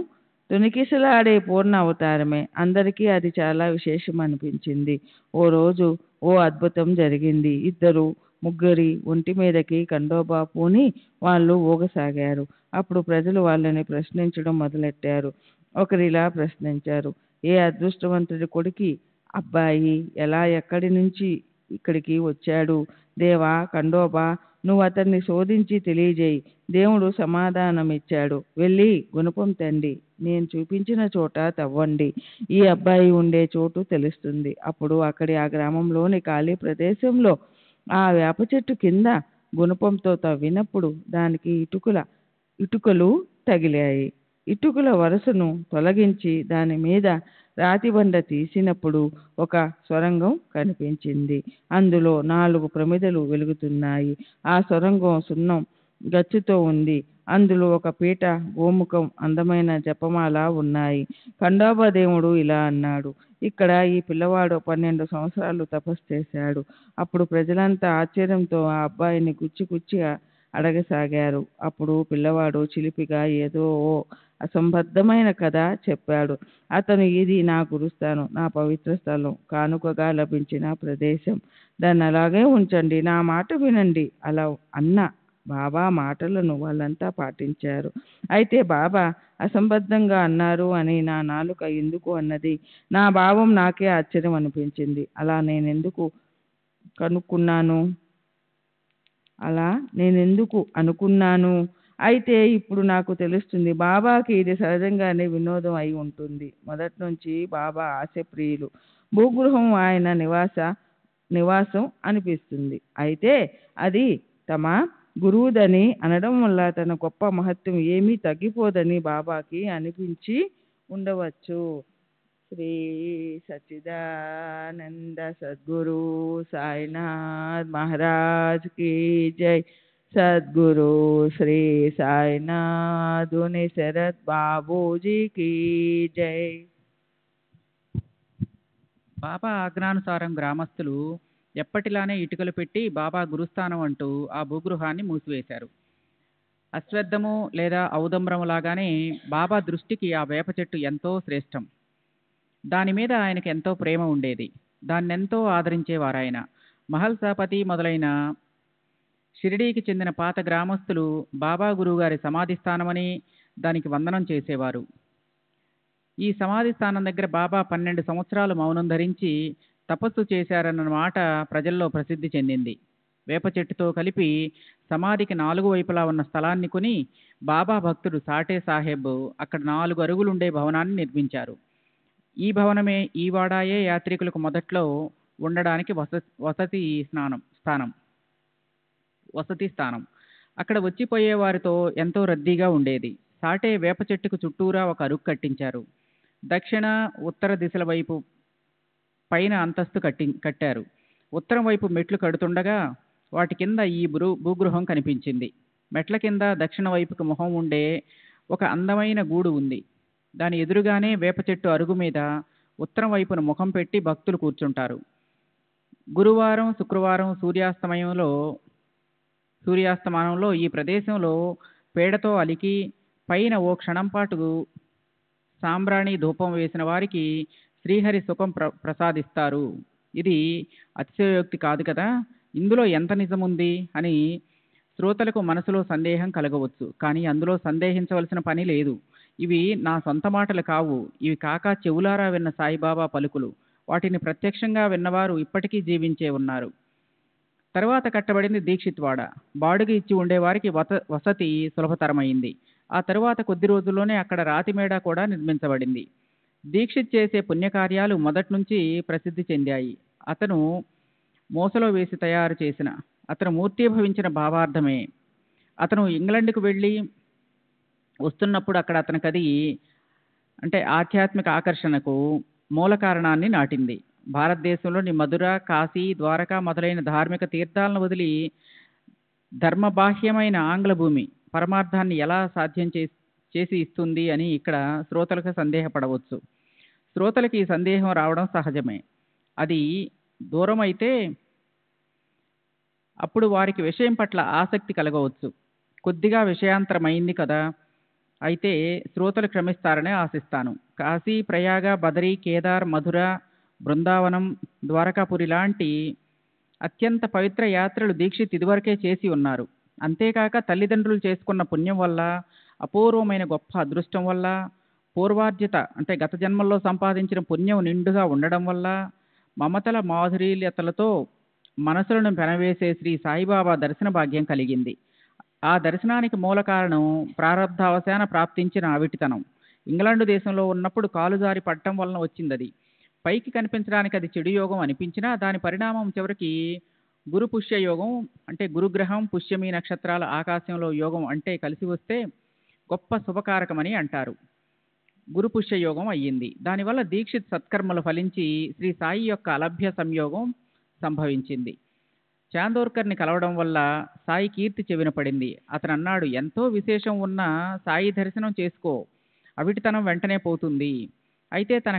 తొణికిసలాడే పూర్ణ అవతారమే. అందరికీ అది చాలా విశేషం అనిపించింది. ఓ రోజు ఓ అద్భుతం జరిగింది. ఇద్దరు ముగ్గురి ఒంటి మీదకి కండోబా పూని వాళ్ళు ఊగసాగారు. అప్పుడు ప్రజలు వాళ్ళని ప్రశ్నించడం మొదలెట్టారు. ఒకరిలా ప్రశ్నించారు: ఏ అదృష్టవంతుడి కొడుకి అబ్బాయి ఎలా ఎక్కడి నుంచి ఇక్కడికి వచ్చాడు? దేవా కండోబా, నువ్వు అతన్ని శోధించి తెలియజేయి. దేవుడు సమాధానమిచ్చాడు. వెళ్ళి గుణపం తండి, నేను చూపించిన చోట తవ్వండి. ఈ అబ్బాయి ఉండే చోటు తెలుస్తుంది. అప్పుడు అక్కడి ఆ గ్రామంలోని ఖాళీ ప్రదేశంలో ఆ వేప చెట్టు కింద గుణపంతో తవ్వినప్పుడు దానికి ఇటుకలు తగిలాయి. ఇటుకల వరుసను తొలగించి దాని మీద రాతిబండ తీసినప్పుడు ఒక సొరంగం కనిపించింది. అందులో 4 ప్రమిదలు వెలుగుతున్నాయి. ఆ సొరంగం సున్నం గచ్చుతో ఉంది. అందులో ఒక పీట, గోముఖం, అందమైన జపమాల ఉన్నాయి. ఖండోబా దేవుడు ఇలా అన్నాడు: ఇక్కడ ఈ పిల్లవాడు 12 సంవత్సరాలు తపస్సు చేశాడు. అప్పుడు ప్రజలంతా ఆశ్చర్యంతో ఆ అబ్బాయిని గుచ్చి అడగసాగారు. అప్పుడు పిల్లవాడు చిలిపిగా ఏదో అసంబద్ధమైన కథ చెప్పాడు. అతను: ఇది నా గురుస్థానం, నా పవిత్ర స్థలం, కానుకగా లభించిన ప్రదేశం. దాన్ని అలాగే ఉంచండి, నా మాట వినండి. అలా అన్న బాబా మాటలను వాళ్ళంతా పాటించారు. అయితే బాబా అసంబద్ధంగా అన్నారు అని నా నాలుక ఎందుకు అన్నది? నా భావం నాకే ఆశ్చర్యం అనిపించింది. అలా నేనెందుకు అనుకున్నాను. అయితే ఇప్పుడు నాకు తెలుస్తుంది, బాబాకి ఇది సహజంగానే వినోదం అయి ఉంటుంది. మొదటి నుంచి బాబా ఆశప్రియులు. భూగృహం ఆయన నివాసం అనిపిస్తుంది. అయితే అది తమ గురువుదని అనడం వల్ల తన గొప్ప మహత్వం ఏమీ తగ్గిపోదని బాబాకి అనిపించి ఉండవచ్చు. శ్రీ సచ్చిదానంద సద్గురు సాయినాథ్ మహారాజ్ की जय. सद्गुरु श्री साईनाथ शरद बाबूजी की जय. బాబా ఆజ్ఞానుసారం గ్రామస్తులు ఎప్పటిలానే ఇటుకలు పెట్టి బాబా గురుస్థానం అంటూ ఆ భూగృహాన్ని మూసివేశారు. అశ్వత్థము లేదా ఔదంబరము లాగానే బాబా దృష్టికి ఆ వేప చెట్టు ఎంతో శ్రేష్టం. దాని మీద ఆయనకు ఎంతో ప్రేమ ఉండేది. దాన్నెంతో ఆదరించేవారాయన. మహల్సాపతి మొదలైన షిరిడీకి చెందిన పాత గ్రామస్తులు బాబా గురువుగారి సమాధి స్థానమని దానికి వందనం చేసేవారు. ఈ సమాధి స్థానం దగ్గర బాబా 12 సంవత్సరాలు మౌనం ధరించి తపస్సు చేశారన్న మాట ప్రజల్లో ప్రసిద్ధి చెందింది. వేప చెట్టుతో కలిపి సమాధికి 4 వైపులా ఉన్న స్థలాన్ని కొని బాబా భక్తుడు సాటే సాహెబ్ అక్కడ 4 అరుగులుండే భవనాన్ని నిర్మించారు. ఈ భవనమే ఈ వాడాయే యాత్రికులకు మొదట్లో ఉండడానికి వసతి స్థానం. అక్కడ వచ్చిపోయే వారితో ఎంతో రద్దీగా ఉండేది. సాటే వేప చెట్టుకు చుట్టూరా ఒక అరుగు కట్టించారు. దక్షిణ ఉత్తర దిశల వైపు పైన అంతస్తు కట్టారు. ఉత్తరం వైపు మెట్లు కడుతుండగా వాటి కింద ఈ భూగృహం కనిపించింది. మెట్ల కింద దక్షిణ వైపుకు మొహం ఉండే ఒక అందమైన గూడు ఉంది. దాని ఎదురుగానే వేప చెట్టు అరుగు మీద ఉత్తరం వైపున ముఖం పెట్టి భక్తులు కూర్చుంటారు. గురువారం శుక్రవారం సూర్యాస్తమానంలో ఈ ప్రదేశంలో పేడతో అలికి పైన ఓ క్షణం పాటు సాంబ్రాణి ధూపం వేసిన వారికి శ్రీహరి సుఖం ప్రసాదిస్తారు. ఇది అతిశయోక్తి కాదు కదా, ఇందులో ఎంత నిజముంది అని శ్రోతలకు మనసులో సందేహం కలగవచ్చు. కానీ అందులో సందేహించవలసిన పని లేదు. ఇవి నా సొంత మాటలు కావు. ఇవి కాక చెవులారా విన్న సాయిబాబా పలుకులు. వాటిని ప్రత్యక్షంగా విన్నవారు ఇప్పటికీ జీవించే ఉన్నారు. తర్వాత కట్టబడింది దీక్షిత్ వాడ. బాడుగ ఇచ్చి ఉండేవారికి వసతి సులభతరమైంది. ఆ తరువాత కొద్ది రోజుల్లోనే అక్కడ రాతి మేడ కూడా నిర్మించబడింది. దీక్షిత్ చేసే పుణ్యకార్యాలు మొదటి నుంచి ప్రసిద్ధి చెందాయి. అతను మోసలో వేసి తయారు చేసిన అతను మూర్తీభవించిన భావార్థమే. అతను ఇంగ్లండ్కు వెళ్ళి వస్తున్నప్పుడు అక్కడ అతనికది అంటే ఆధ్యాత్మిక ఆకర్షణకు మూల కారణాన్ని నాటింది. భారతదేశంలోని మధుర, కాశీ, ద్వారకా మొదలైన ధార్మిక తీర్థాలను వదిలి ధర్మబాహ్యమైన ఆంగ్ల భూమి పరమార్థాన్ని ఎలా సాధ్యం చేసి ఇస్తుంది అని ఇక్కడ శ్రోతలకు సందేహపడవచ్చు. శ్రోతలకు ఈ సందేహం రావడం సహజమే. అది దూరం అయితే అప్పుడు వారికి విషయం పట్ల ఆసక్తి కలగవచ్చు. కొద్దిగా విషయాంతరమైంది కదా, అయితే శ్రోతలు క్షమిస్తారని ఆశిస్తాను. కాశీ, ప్రయాగ, బదరి, కేదార్, మధుర, బృందావనం, ద్వారకాపురి లాంటి అత్యంత పవిత్ర యాత్రలు దీక్షిత్ ఇదివరకే చేసి ఉన్నారు. అంతేకాక తల్లిదండ్రులు చేసుకున్న పుణ్యం వల్ల, అపూర్వమైన గొప్ప అదృష్టం వల్ల, పూర్వార్జిత అంటే గత జన్మల్లో సంపాదించిన పుణ్యం నిండుగా ఉండడం వల్ల, మమతల మాధుర్యతలతో మనసులను పెనవేసే శ్రీ సాయిబాబా దర్శన భాగ్యం కలిగింది. ఆ దర్శనానికి మూల కారణం ప్రారబ్ధావశాన ప్రాప్తించిన అవిటితనం. ఇంగ్లాండు దేశంలో ఉన్నప్పుడు కాలుజారి పట్టడం వలన వచ్చిందది. పైకి కనిపించడానికి అది చెడు యోగం అనిపించినా దాని పరిణామం చివరికి గురు పుష్య యోగం అంటే గురుగ్రహం, పుష్యమి నక్షత్రాల ఆకాశంలో యోగం అంటే కలిసి వస్తే గొప్ప శుభకారకమని అంటారు. గురు పుష్య యోగం అయ్యింది. దానివల్ల దీక్షిత్ సత్కర్మలు ఫలించి శ్రీ సాయి యొక్క అలభ్య సంయోగం సంభవించింది. చాందోర్కర్ని కలవడం వల్ల సాయి కీర్తి చెవిన పడింది. అతను అన్నాడు, ఎంతో విశేషం ఉన్న సాయి దర్శనం చేసుకో, అవిటితనం వెంటనే పోతుంది. అయితే తన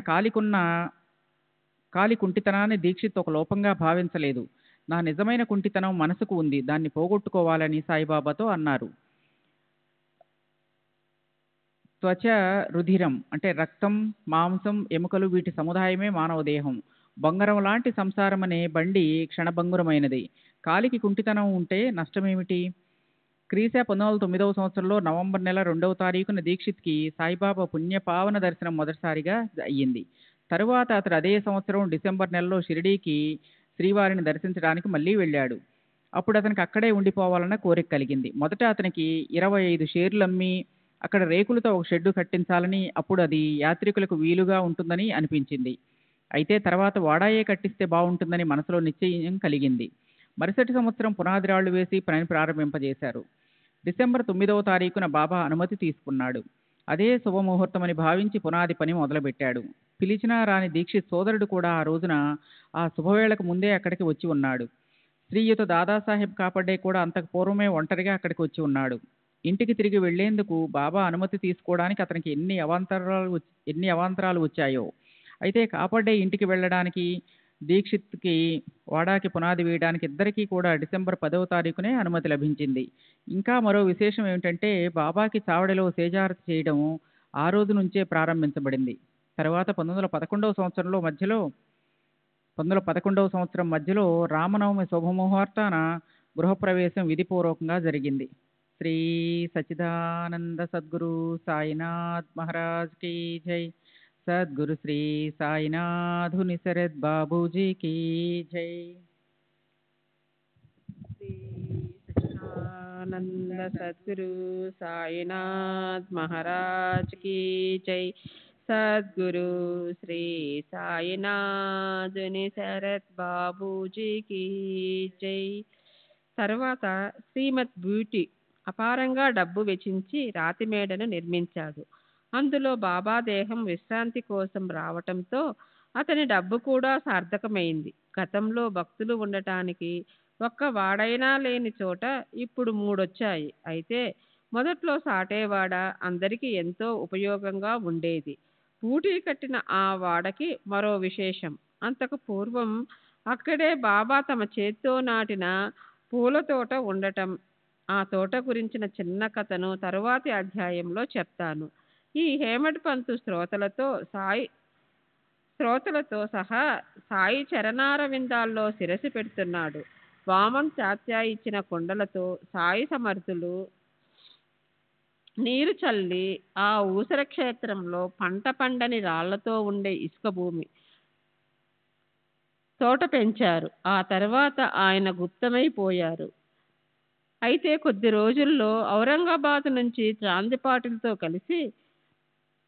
కాలి కుంటితనాన్ని దీక్షిత్ ఒక లోపంగా భావించలేదు. నా నిజమైన కుంటితనం మనసుకు ఉంది, దాన్ని పోగొట్టుకోవాలని సాయిబాబాతో అన్నారు. త్వచ రుధిరం అంటే రక్తం, మాంసం, ఎముకలు వీటి సముదాయమే మానవ దేహం. బంగారం లాంటి సంసారం అనే బండి క్షణభంగురమైనది. కాలికి కుంటితనం ఉంటే నష్టమేమిటి? క్రీశ 1909 సంవత్సరంలో నవంబర్ నెల 2వ తారీఖున దీక్షిత్కి సాయిబాబా పుణ్యపావన దర్శనం మొదటిసారిగా అయ్యింది. తరువాత అతడు అదే సంవత్సరం డిసెంబర్ నెలలో షిరిడీకి శ్రీవారిని దర్శించడానికి మళ్ళీ వెళ్ళాడు. అప్పుడు అతనికి అక్కడే ఉండిపోవాలన్న కోరిక కలిగింది. మొదట అతనికి 25 షేర్లు అమ్మి అక్కడ రేకులతో ఒక షెడ్డు కట్టించాలని, అప్పుడు అది యాత్రికులకు వీలుగా ఉంటుందని అనిపించింది. అయితే తర్వాత వాడాయే కట్టిస్తే బాగుంటుందని మనసులో నిశ్చయం కలిగింది. మరుసటి సంవత్సరం పునాది రాళ్లు వేసి పని ప్రారంభింపజేశారు. డిసెంబర్ 9వ తారీఖున బాబా అనుమతి తీసుకున్నాడు. అదే శుభముహూర్తమని భావించి పునాది పని మొదలుపెట్టాడు. పిలిచినా రాని దీక్షిత్ సోదరుడు కూడా ఆ రోజున ఆ శుభవేళకు ముందే అక్కడికి వచ్చి ఉన్నాడు. శ్రీయుత దాదాసాహెబ్ కాపడ్డే కూడా అంతకు పూర్వమే ఒంటరిగా అక్కడికి వచ్చి ఉన్నాడు. ఇంటికి తిరిగి వెళ్లేందుకు బాబా అనుమతి తీసుకోవడానికి అతనికి ఎన్ని అవాంతరాలు వచ్చాయో. అయితే కాపడ్డే ఇంటికి వెళ్ళడానికి, దీక్షిత్కి వాడాకి పునాది వేయడానికి ఇద్దరికీ కూడా డిసెంబర్ 10వ తారీఖునే అనుమతి లభించింది. ఇంకా మరో విశేషం ఏమిటంటే బాబాకి చావడిలో సేజారతి చేయడం ఆ రోజు నుంచే ప్రారంభించబడింది. తర్వాత 1911వ సంవత్సరం మధ్యలో రామనవమి శుభముహూర్తాన గృహప్రవేశం విధిపూర్వకంగా జరిగింది. శ్రీ సచ్చిదానంద సద్గురు సాయినాథ్ మహారాజ్ కీ జై. సద్గురు శ్రీ సాయినాథుని శరత్ బాబూజీకి జై. శ్రీ సచ్చిదానంద సద్గురు సాయినాథ్ మహారాజ్ की जय. సద్గురు శ్రీ సాయినాథుని శరత్ బాబూజీ की జై. తర్వాత శ్రీమద్ బ్యూటీ అపారంగా డబ్బు వెచ్చించి రాతి మేడను నిర్మించాడు. అందులో బాబా దేహం విశ్రాంతి కోసం రావటంతో అతని డబ్బు కూడా సార్థకమైంది. గతంలో భక్తులు ఉండటానికి ఒక్క వాడైనా లేని చోట ఇప్పుడు 3 వచ్చాయి. అయితే మొదట్లో సాటేవాడ అందరికీ ఎంతో ఉపయోగంగా ఉండేది. పూటీ కట్టిన ఆ వాడకి మరో విశేషం. అంతకు పూర్వం అక్కడే బాబా తమ చేత్తో నాటిన పూల తోట ఉండటం. ఆ తోట గురించిన చిన్న కథను తరువాతి అధ్యాయంలో చెప్తాను. ఈ హేమడ్ పంతు శ్రోతలతో సహా సాయి చరణారవిందాల్లో శిరసి పెడుతున్నాడు. వామం తాత్యా ఇచ్చిన కుండలతో సాయి సమర్థులు నీరు చల్లి ఆ ఊసర క్షేత్రంలో పంట పండని రాళ్లతో ఉండే ఇసుక భూమి తోట పెంచారు. ఆ తర్వాత ఆయన గుప్తమైపోయారు. అయితే కొద్ది రోజుల్లో ఔరంగాబాద్ నుంచి చాందిపాటిలతో కలిసి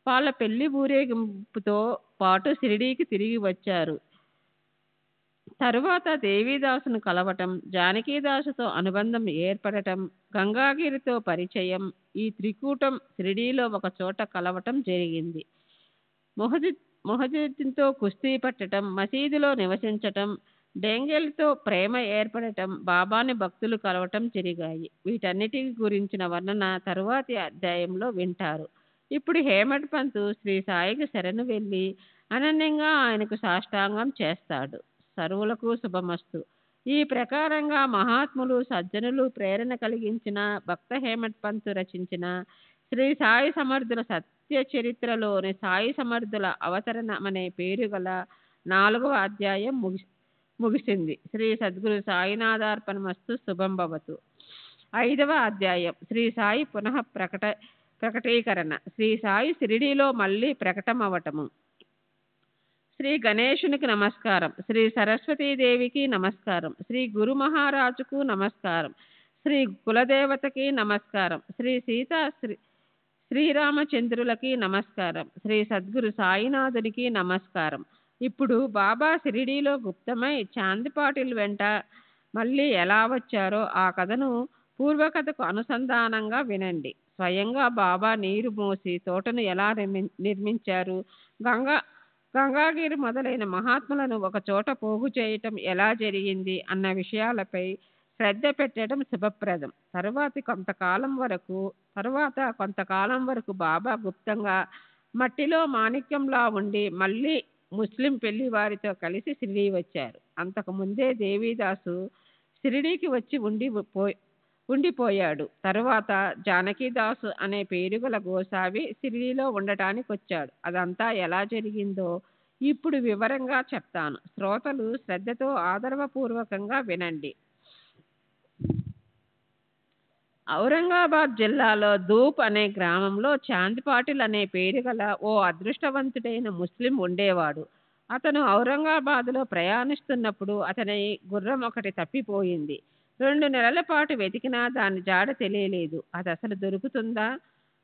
వాళ్ళ పెళ్లి ఊరేగింపుతో పాటు షిరిడీకి తిరిగి వచ్చారు. తరువాత దేవీదాసును కలవటం, జానకీదాసుతో అనుబంధం ఏర్పడటం, గంగాగిరితో పరిచయం, ఈ త్రికూటం షిరిడీలో ఒక చోట కలవటం జరిగింది. మొహజిద్తో కుస్తీ పట్టడం, మసీదులో నివసించటం, డెంగెల్తో ప్రేమ ఏర్పడటం, బాబాని భక్తులు కలవటం జరిగాయి. వీటన్నిటి గురించిన వర్ణన తరువాతి అధ్యాయంలో వింటారు. ఇప్పుడు హేమడ్ పంతు శ్రీ సాయికి శరణు వెళ్ళి అనన్యంగా ఆయనకు సాష్టాంగం చేస్తాడు. సర్వులకు శుభమస్తు. ఈ ప్రకారంగా మహాత్ములు సజ్జనులు ప్రేరణ కలిగించిన భక్త హేమడ్ పంతు రచించిన శ్రీ సాయి సమర్థుల సత్య చరిత్రలోని సాయి సమర్థుల అవతరణం అనే పేరు గల 4వ అధ్యాయం ముగిసింది. శ్రీ సద్గురు సాయినాథార్పణమస్తు. శుభం భవతు. 5వ అధ్యాయం శ్రీ సాయి పునః ప్రకటీకరణ. శ్రీ సాయి షిరిడీలో మళ్ళీ ప్రకటమవటము. శ్రీ గణేశునికి నమస్కారం, శ్రీ సరస్వతీదేవికి నమస్కారం, శ్రీ గురు మహారాజుకు నమస్కారం, శ్రీ కులదేవతకి నమస్కారం, శ్రీ సీతా శ్రీరామచంద్రులకి నమస్కారం, శ్రీ సద్గురు సాయినాథునికి నమస్కారం. ఇప్పుడు బాబా షిరిడీలో గుప్తమై చాందిపాటిల్ వెంట మళ్ళీ ఎలా వచ్చారో ఆ కథను పూర్వకథకు అనుసంధానంగా వినండి. స్వయంగా బాబా నీరు మోసి తోటను ఎలా నిర్మించారు, గంగాగిరి మొదలైన మహాత్ములను ఒక చోట పోగు చేయటం ఎలా జరిగింది అన్న విషయాలపై శ్రద్ధ పెట్టడం శుభప్రదం. తరువాత కొంతకాలం వరకు బాబా గుప్తంగా మట్టిలో మాణిక్యంలా ఉండి మళ్ళీ ముస్లిం పెళ్లి వారితో కలిసి షిరిడీ వచ్చారు. అంతకు ముందే దేవీదాసు షిరిడీకి వచ్చి ఉండిపోయాడు. తరువాత జానకీదాసు అనే పేరు గల గోసావి షిరిడీలో ఉండటానికి వచ్చాడు. అదంతా ఎలా జరిగిందో ఇప్పుడు వివరంగా చెప్తాను. శ్రోతలు శ్రద్ధతో ఆదరవపూర్వకంగా వినండి. ఔరంగాబాద్ జిల్లాలో ధూప్ అనే గ్రామంలో చాందిపాటిల్ అనే పేరు గల ఓ అదృష్టవంతుడైన ముస్లిం ఉండేవాడు. అతను ఔరంగాబాద్లో ప్రయాణిస్తున్నప్పుడు అతని గుర్రం ఒకటి తప్పిపోయింది. 2 నెలల పాటు వెతికినా దాని జాడ తెలియలేదు. అది అసలు దొరుకుతుందా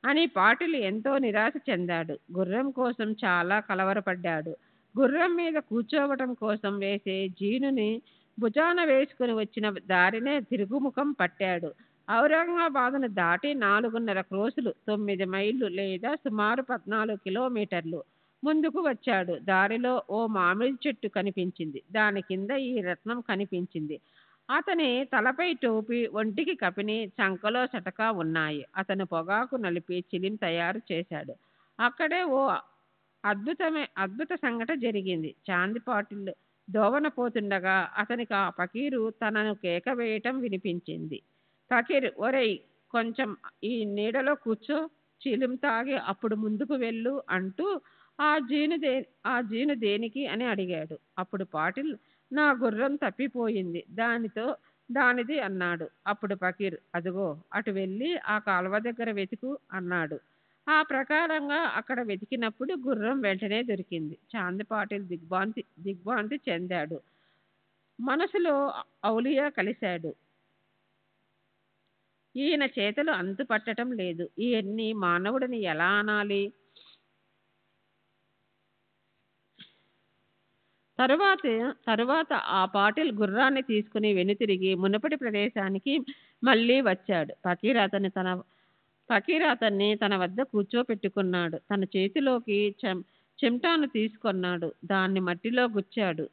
అని పాటిల్ ఎంతో నిరాశ చెందాడు. గుర్రం కోసం చాలా కలవరపడ్డాడు. గుర్రం మీద కూర్చోవటం కోసం వేసే జీనుని భుజాన వేసుకుని వచ్చిన దారినే తిరుగుముఖం పట్టాడు. ఔరంగాబాదును దాటి 4.5 క్రోసులు 9 మైళ్ళు లేదా సుమారు 14 కిలోమీటర్లు ముందుకు వచ్చాడు. దారిలో ఓ మామిడి చెట్టు కనిపించింది. దాని కింద ఈ రత్నం కనిపించింది. అతని తలపై టోపీ, ఒంటికి కపిని, చంకలో చటకా ఉన్నాయి. అతను పొగాకు నలిపి చిలిం తయారు చేశాడు. అక్కడే ఓ అద్భుత సంఘటన జరిగింది. చాందిపాటిల్ దోవన పోతుండగా అతనికి ఆ ఫకీరు తనను కేక వేయటం వినిపించింది. ఫకీర్, ఒరేయ్, కొంచెం ఈ నీడలో కూర్చో, చిలిం తాగి అప్పుడు ముందుకు వెళ్ళు అంటూ ఆ జీను దేనికి అని అడిగాడు. అప్పుడు పాటిల్, నా గుర్రం తప్పిపోయింది, దానిది అన్నాడు. అప్పుడు ఫకీర్, అదిగో అటు వెళ్ళి ఆ కాలువ దగ్గర వెతుకు అన్నాడు. ఆ ప్రకారంగా అక్కడ వెతికినప్పుడు గుర్రం వెంటనే దొరికింది. చాంద్ పాటిల్ దిగ్భ్రాంతి చెందాడు. మనసులో ఔలియా కలిశాడు. ఈయన చేతులు అంతు పట్టడం లేదు. ఈయన్ని మానవుడిని ఎలా అనాలి? తరువాత ఆ పాటిల్ గుర్రాన్ని తీసుకుని వెనుతిరిగి మునుపటి ప్రదేశానికి మళ్ళీ వచ్చాడు. ఫకీర్ అతన్ని తన వద్ద కూర్చోపెట్టుకున్నాడు. తన చేతిలోకి చెంటాను తీసుకొన్నాడు. దాన్ని మట్టిలో గుచ్చాడు.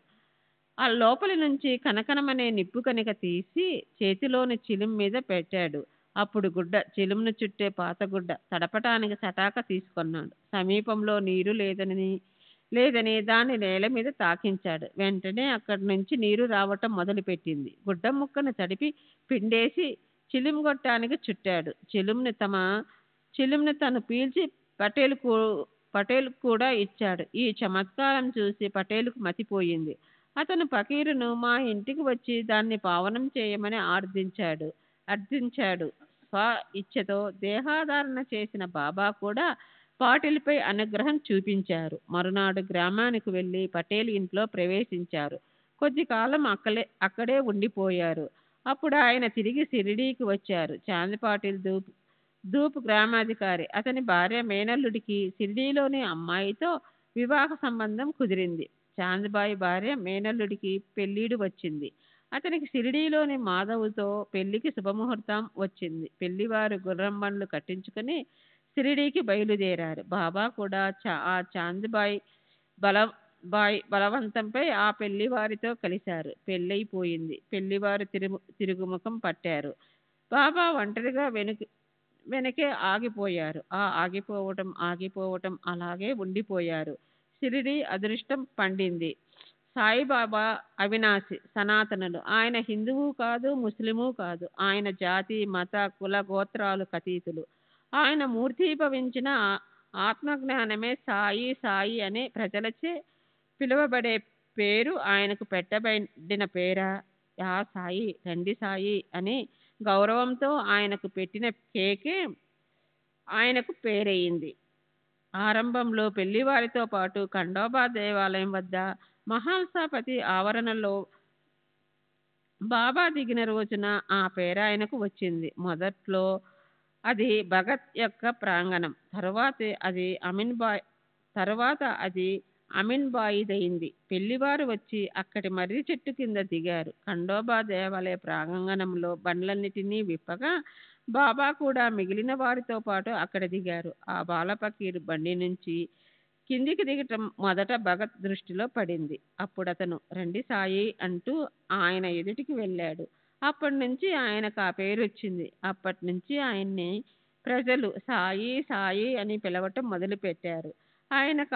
ఆ లోపలి నుంచి కనకనమనే నిప్పు కణిక తీసి చేతిలోని చిలుం మీద పెట్టాడు. అప్పుడు చిలుంను చుట్టే పాతగుడ్డ తడపటానికి సటాక తీసుకొన్నాడు. సమీపంలో నీరు లేదని దాన్ని నేల మీద తాకించాడు. వెంటనే అక్కడి నుంచి నీరు రావటం మొదలుపెట్టింది. గుడ్డ ముక్కను తడిపి పిండేసి చిలుం గొట్టానికి చుట్టాడు. చిలుంని తను పీల్చి పటేల్ కూడా ఇచ్చాడు. ఈ చమత్కారం చూసి పటేలుకు మతిపోయింది. అతను ఫకీరును మా ఇంటికి వచ్చి దాన్ని పావనం చేయమని అర్థించాడు. స్వ ఇచ్ఛతో దేహాధారణ చేసిన బాబా కూడా పాటిల్పై అనుగ్రహం చూపించారు. మరునాడు గ్రామానికి వెళ్ళి పటేల్ ఇంట్లో ప్రవేశించారు. కొద్ది కాలం అక్కడే ఉండిపోయారు. అప్పుడు ఆయన తిరిగి షిరిడీకి వచ్చారు. చాంద్ పాటిల్ ధూప్ గ్రామాధికారి. అతని భార్య మేనల్లుడికి షిరిడీలోని అమ్మాయితో వివాహ సంబంధం కుదిరింది. చాంద్బాయి భార్య మేనల్లుడికి పెళ్ళీడు వచ్చింది. అతనికి షిరిడీలోని మాధవ్తో పెళ్లికి శుభముహూర్తం వచ్చింది. పెళ్లివారు గుర్రం బండ్లు కట్టించుకుని షిరిడీకి బయలుదేరారు. బాబా కూడా ఆ చాంద్బాయి బలవంతంపై ఆ పెళ్లివారితో కలిశారు. పెళ్ళైపోయింది. పెళ్లివారు తిరుగుముఖం పట్టారు. బాబా ఒంటరిగా వెనకే ఆగిపోయారు. ఆగిపోవటం అలాగే ఉండిపోయారు. షిరిడీ అదృష్టం పండింది. సాయిబాబా అవినాశి, సనాతనులు. ఆయన హిందువు కాదు, ముస్లిము కాదు. ఆయన జాతి, మత, కుల, గోత్రాలు అతీతులు. ఆయన మూర్తీభవించిన ఆత్మజ్ఞానమే సాయి అనే ప్రజలచే పిలువబడే పేరు ఆయనకు పెట్టబడిన పేరా? యా సాయి, రండి సాయి అని గౌరవంతో ఆయనకు పెట్టిన కేకే ఆయనకు పేరయింది. ఆరంభంలో పెళ్లివారితో పాటు ఖండోబా దేవాలయం వద్ద మహాల్సాపతి ఆవరణలో బాబా దిగిన రోజున ఆ పేర ఆయనకు వచ్చింది. మొదట్లో అది భగత్ యొక్క ప్రాంగణం. తరువాత అది అమీన్బాయిదైంది. పెళ్లివారు వచ్చి అక్కడి మర్రి చెట్టు కింద దిగారు. ఖండోబా దేవాలయ ప్రాంగణంలో బండ్లన్నిటినీ విప్పగా బాబా కూడా మిగిలిన వారితో పాటు అక్కడ దిగారు. ఆ బాలపకీరు బండి నుంచి కిందికి దిగటం మొదట భగత్ దృష్టిలో పడింది. అప్పుడు అతను రండి సాయి అంటూ ఆయన ఎదుటికి వెళ్ళాడు. అప్పటి నుంచి ఆయనకు ఆ పేరు వచ్చింది. అప్పటి నుంచి ఆయన్ని ప్రజలు సాయి అని పిలవటం మొదలుపెట్టారు. ఆయనకు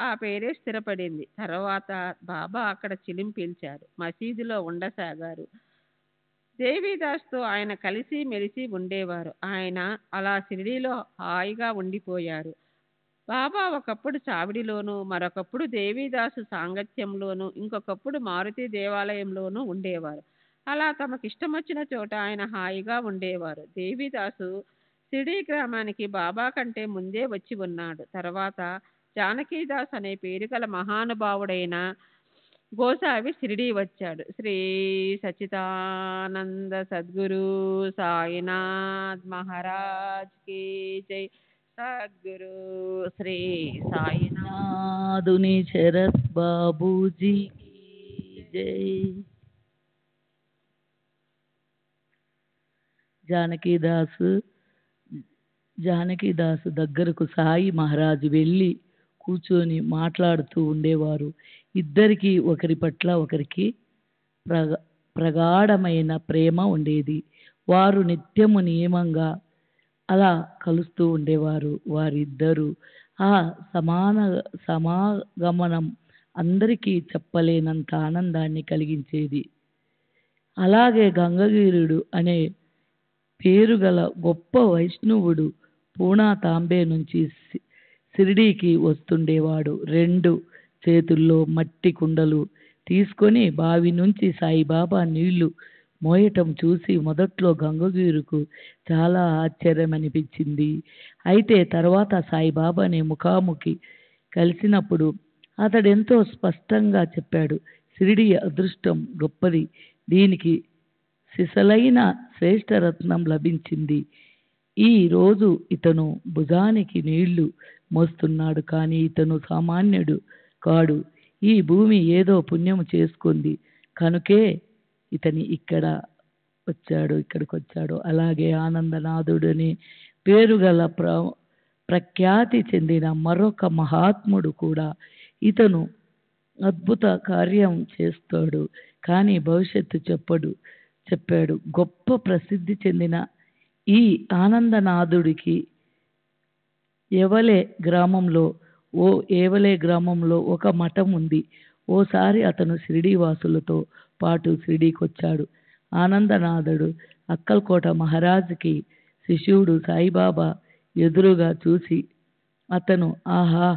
ఆ పేరే స్థిరపడింది. తర్వాత బాబా అక్కడ చిలిం పీల్చారు. మసీదులో ఉండసాగారు. దేవీదాస్తో ఆయన కలిసి మెలిసి ఉండేవారు. ఆయన అలా షిరిడీలో హాయిగా ఉండిపోయారు. బాబా ఒకప్పుడు చావిడిలోను, మరొకప్పుడు దేవీదాసు సాంగత్యంలోను, ఇంకొకప్పుడు మారుతి దేవాలయంలోనూ ఉండేవారు. అలా తమకిష్టమొచ్చిన చోట ఆయన హాయిగా ఉండేవారు. దేవీదాసు షిరిడీ గ్రామానికి బాబా కంటే ముందే వచ్చి ఉన్నాడు. తర్వాత జానకీదాస్ అనే పేరు గల మహానుభావుడైన గోసావి షిరిడీ వచ్చాడు. శ్రీ సచ్చిదానంద సద్గురు సాయినాథ్ మహారాజ్ కి జై. సద్గురు శ్రీ సాయినాథుని శరత్ బాబూజీ की जय. జానకీదాసు దగ్గరకు సాయి మహారాజు వెళ్ళి కూర్చొని మాట్లాడుతూ ఉండేవారు. ఇద్దరికి ఒకరి పట్ల ఒకరికి ప్రగాఢమైన ప్రేమ ఉండేది. వారు నిత్యము నియమంగా అలా కలుస్తూ ఉండేవారు. వారిద్దరూ ఆ సమాగమనం అందరికీ చెప్పలేనంత ఆనందాన్ని కలిగించేది. అలాగే గంగగిరుడు అనే పేరు గల గొప్ప వైష్ణవుడు పూనా తాంబే నుంచి షిరిడీకి వస్తుండేవాడు. 2 చేతుల్లో మట్టి కుండలు తీసుకొని బావి నుంచి సాయిబాబా నీళ్లు మోయటం చూసి మొదట్లో గంగవీరుకు చాలా ఆశ్చర్యం అనిపించింది. అయితే తర్వాత సాయిబాబాని ముఖాముఖి కలిసినప్పుడు అతడెంతో స్పష్టంగా చెప్పాడు, షిరిడి అదృష్టం గొప్పది, దీనికి సిసలైన శ్రేష్టరత్నం లభించింది. ఈ రోజు ఇతను భుజానికి నీళ్లు మోస్తున్నాడు, కానీ ఇతను సామాన్యుడు కాడు. ఈ భూమి ఏదో పుణ్యం చేసుకుంది కనుకే ఇతని ఇక్కడికి వచ్చాడు. అలాగే ఆనందనాథుడని పేరు గల ప్రఖ్యాతి చెందిన మరొక మహాత్ముడు కూడా ఇతను అద్భుత కార్యం చేస్తాడు, కానీ భవిష్యత్తు చెప్పాడు. గొప్ప ప్రసిద్ధి చెందిన ఈ ఆనందనాథుడికి ఏవలే గ్రామంలో ఒక మఠం ఉంది. ఓసారి అతను షిరిడి వాసులతో పాటు షిరిడీకి వచ్చాడు. ఆనందనాథుడు అక్కల్కోట మహారాజుకి శిష్యుడు సాయిబాబా ఎదురుగా చూసి ఆహా,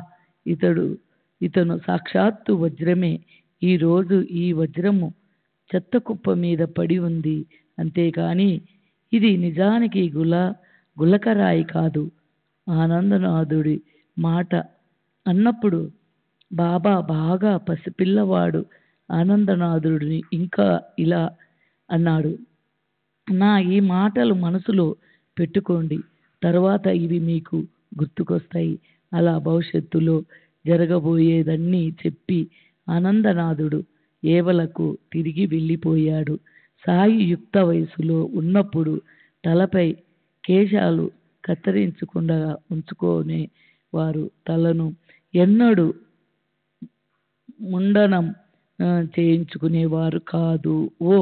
ఇతను సాక్షాత్తు వజ్రమే. ఈరోజు ఈ వజ్రము చెత్త కుప్ప మీద పడి ఉంది, అంతేకాని ఇది నిజానికి గులకరాయి కాదు. ఆనందనాథుడి మాట అన్నప్పుడు బాబా బాగా పసిపిల్లవాడు ఆనందనాథుడిని ఇంకా ఇలా అన్నాడు, ఈ మాటలు మనసులో పెట్టుకోండి, తర్వాత ఇవి మీకు గుర్తుకొస్తాయి. అలా భవిష్యత్తులో జరగబోయేదన్నీ చెప్పి ఆనందనాథుడు ఏవలకు తిరిగి వెళ్ళిపోయాడు. సాయి యుక్త వయసులో ఉన్నప్పుడు తలపై కేశాలు కత్తిరించకుండా ఉంచుకునే వారు తలను ఎన్నడూ ముండనం చేయించుకునేవారు కాదు. ఓ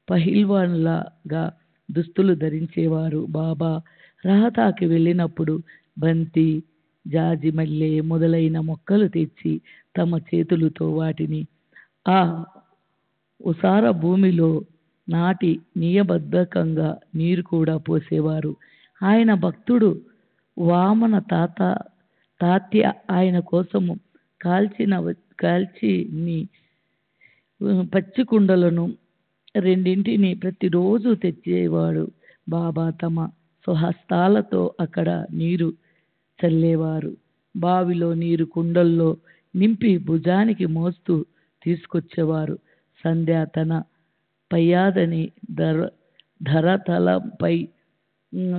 పహిల్వాన్లాగా దుస్తులు ధరించేవారు. బాబా రహతాకి వెళ్ళినప్పుడు బంతి, జాజి మల్లె మొదలైన మొక్కలు తెచ్చి తమ చేతులతో వాటిని ఆ ఉసార భూమిలో నాటి నియబద్ధకంగా నీరు కూడా పోసేవారు. ఆయన భక్తుడు వామన తాత్య ఆయన కోసము కాల్చిని పచ్చి కుండలను రెండింటిని ప్రతిరోజు తెచ్చేవాడు. బాబా తమ స్వహస్తాలతో అక్కడ నీరు చల్లేవారు. బావిలో నీరు కుండల్లో నింపి భుజానికి మోస్తూ తీసుకొచ్చేవారు. సంధ్య తన పయ్యాదని ధరతలపై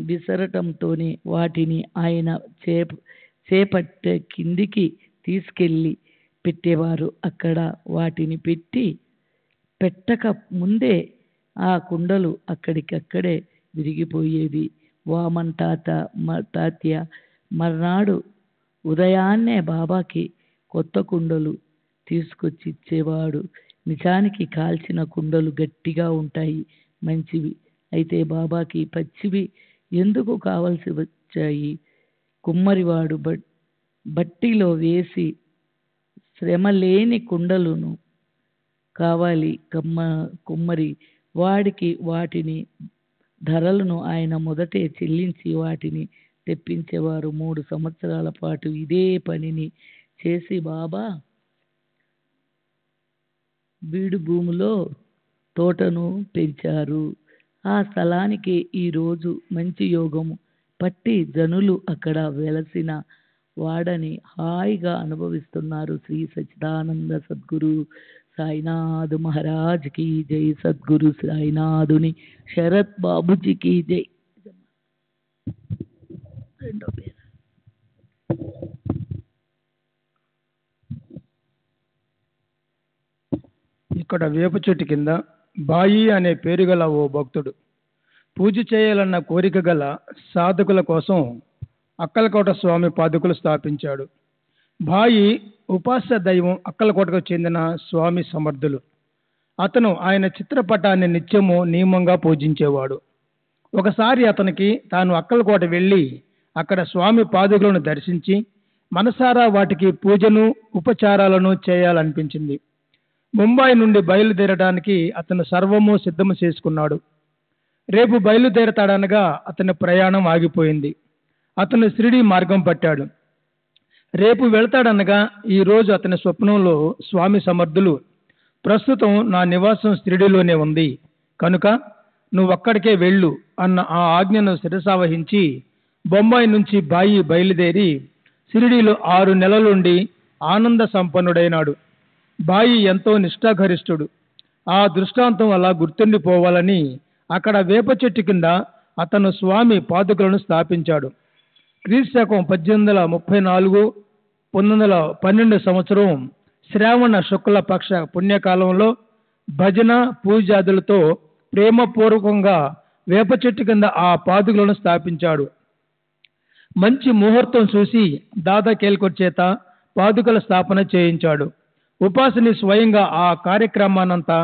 విసరటంతోనే వాటిని ఆయన చేపట్టే కిందికి తీసుకెళ్ళి పెట్టేవారు. అక్కడ వాటిని పెట్టక ముందే ఆ కుండలు అక్కడికక్కడే విరిగిపోయేవి. వామన్ తాత్య మర్నాడు ఉదయాన్నే బాబాకి కొత్త కుండలు తీసుకొచ్చి ఇచ్చేవాడు. నిజానికి కాల్చిన కుండలు గట్టిగా ఉంటాయి, మంచివి. అయితే బాబాకి పచ్చివి ఎందుకు కావలసి వచ్చాయి? కుమ్మరివాడు బట్టిలో వేసి శ్రమ లేని కుండలను కావాలి కుమ్మరి వాడికి వాటిని ధరలను ఆయన మొదటే చెల్లించి వాటిని తెప్పించేవారు. 3 సంవత్సరాల పాటు ఇదే పనిని చేసి బాబా బీడు భూమిలో తోటను పెంచారు. ఆ స్థలానికి ఈరోజు మంచి యోగము పట్టి జనులు అక్కడ వెలసిన వాడని హాయిగా అనుభవిస్తున్నారు. శ్రీ సచ్చిదానంద సద్గురు సాయినాథ్ మహారాజ్కి జై. సద్గురు సాయినాథుని శరత్ బాబుజీకి జై. రెండో పేరు ఇక్కడ వేప చెట్టు కింద బాయి అనే పేరు గల ఓ భక్తుడు పూజ చేయాలన్న కోరిక గల సాధకుల కోసం అక్కలకోట స్వామి పాదుకలు స్థాపించాడు. బాయి ఉపాస్య దైవం అక్కలకోటకు చెందిన స్వామి సమర్థులు. అతను ఆయన చిత్రపటాన్ని నిత్యము నియమంగా పూజించేవాడు. ఒకసారి అతనికి తాను అక్కలకోట వెళ్ళి అక్కడ స్వామి పాదుకలను దర్శించి మనసారా వాటికి పూజను ఉపచారాలను చేయాలనిపించింది. ముంబాయి నుండి బయలుదేరడానికి అతను సర్వము సిద్ధము చేసుకున్నాడు. రేపు బయలుదేరతాడనగా అతని ప్రయాణం ఆగిపోయింది. అతను షిరిడి మార్గం పట్టాడు. రేపు వెళ్తాడనగా ఈరోజు అతని స్వప్నంలో స్వామి సమర్థులు, ప్రస్తుతం నా నివాసం షిరిడిలోనే ఉంది, కనుక నువ్వక్కడికే వెళ్ళు అన్న ఆ ఆజ్ఞను శిరసావహించి బొంబాయి నుంచి బాయి బయలుదేరి షిరిడీలో 6 నెలలుండి ఆనంద సంపన్నుడైనాడు. బాయి ఎంతో నిష్ఠాగరిష్ఠుడు. ఆ దృష్టాంతం అలా గుర్తుండిపోవాలని అక్కడ వేప చెట్టు కింద అతను స్వామి పాదుకలను స్థాపించాడు. క్రీస్తు 1834 1912 సంవత్సరం శ్రావణ శుక్ల పక్ష పుణ్యకాలంలో భజన పూజాదులతో ప్రేమపూర్వకంగా వేప చెట్టు కింద ఆ పాదుకలను స్థాపించాడు. మంచి ముహూర్తం చూసి దాదా కేల్కొట్ చేత పాదుకల స్థాపన చేయించాడు. ఉపాసిని స్వయంగా ఆ కార్యక్రమానంతా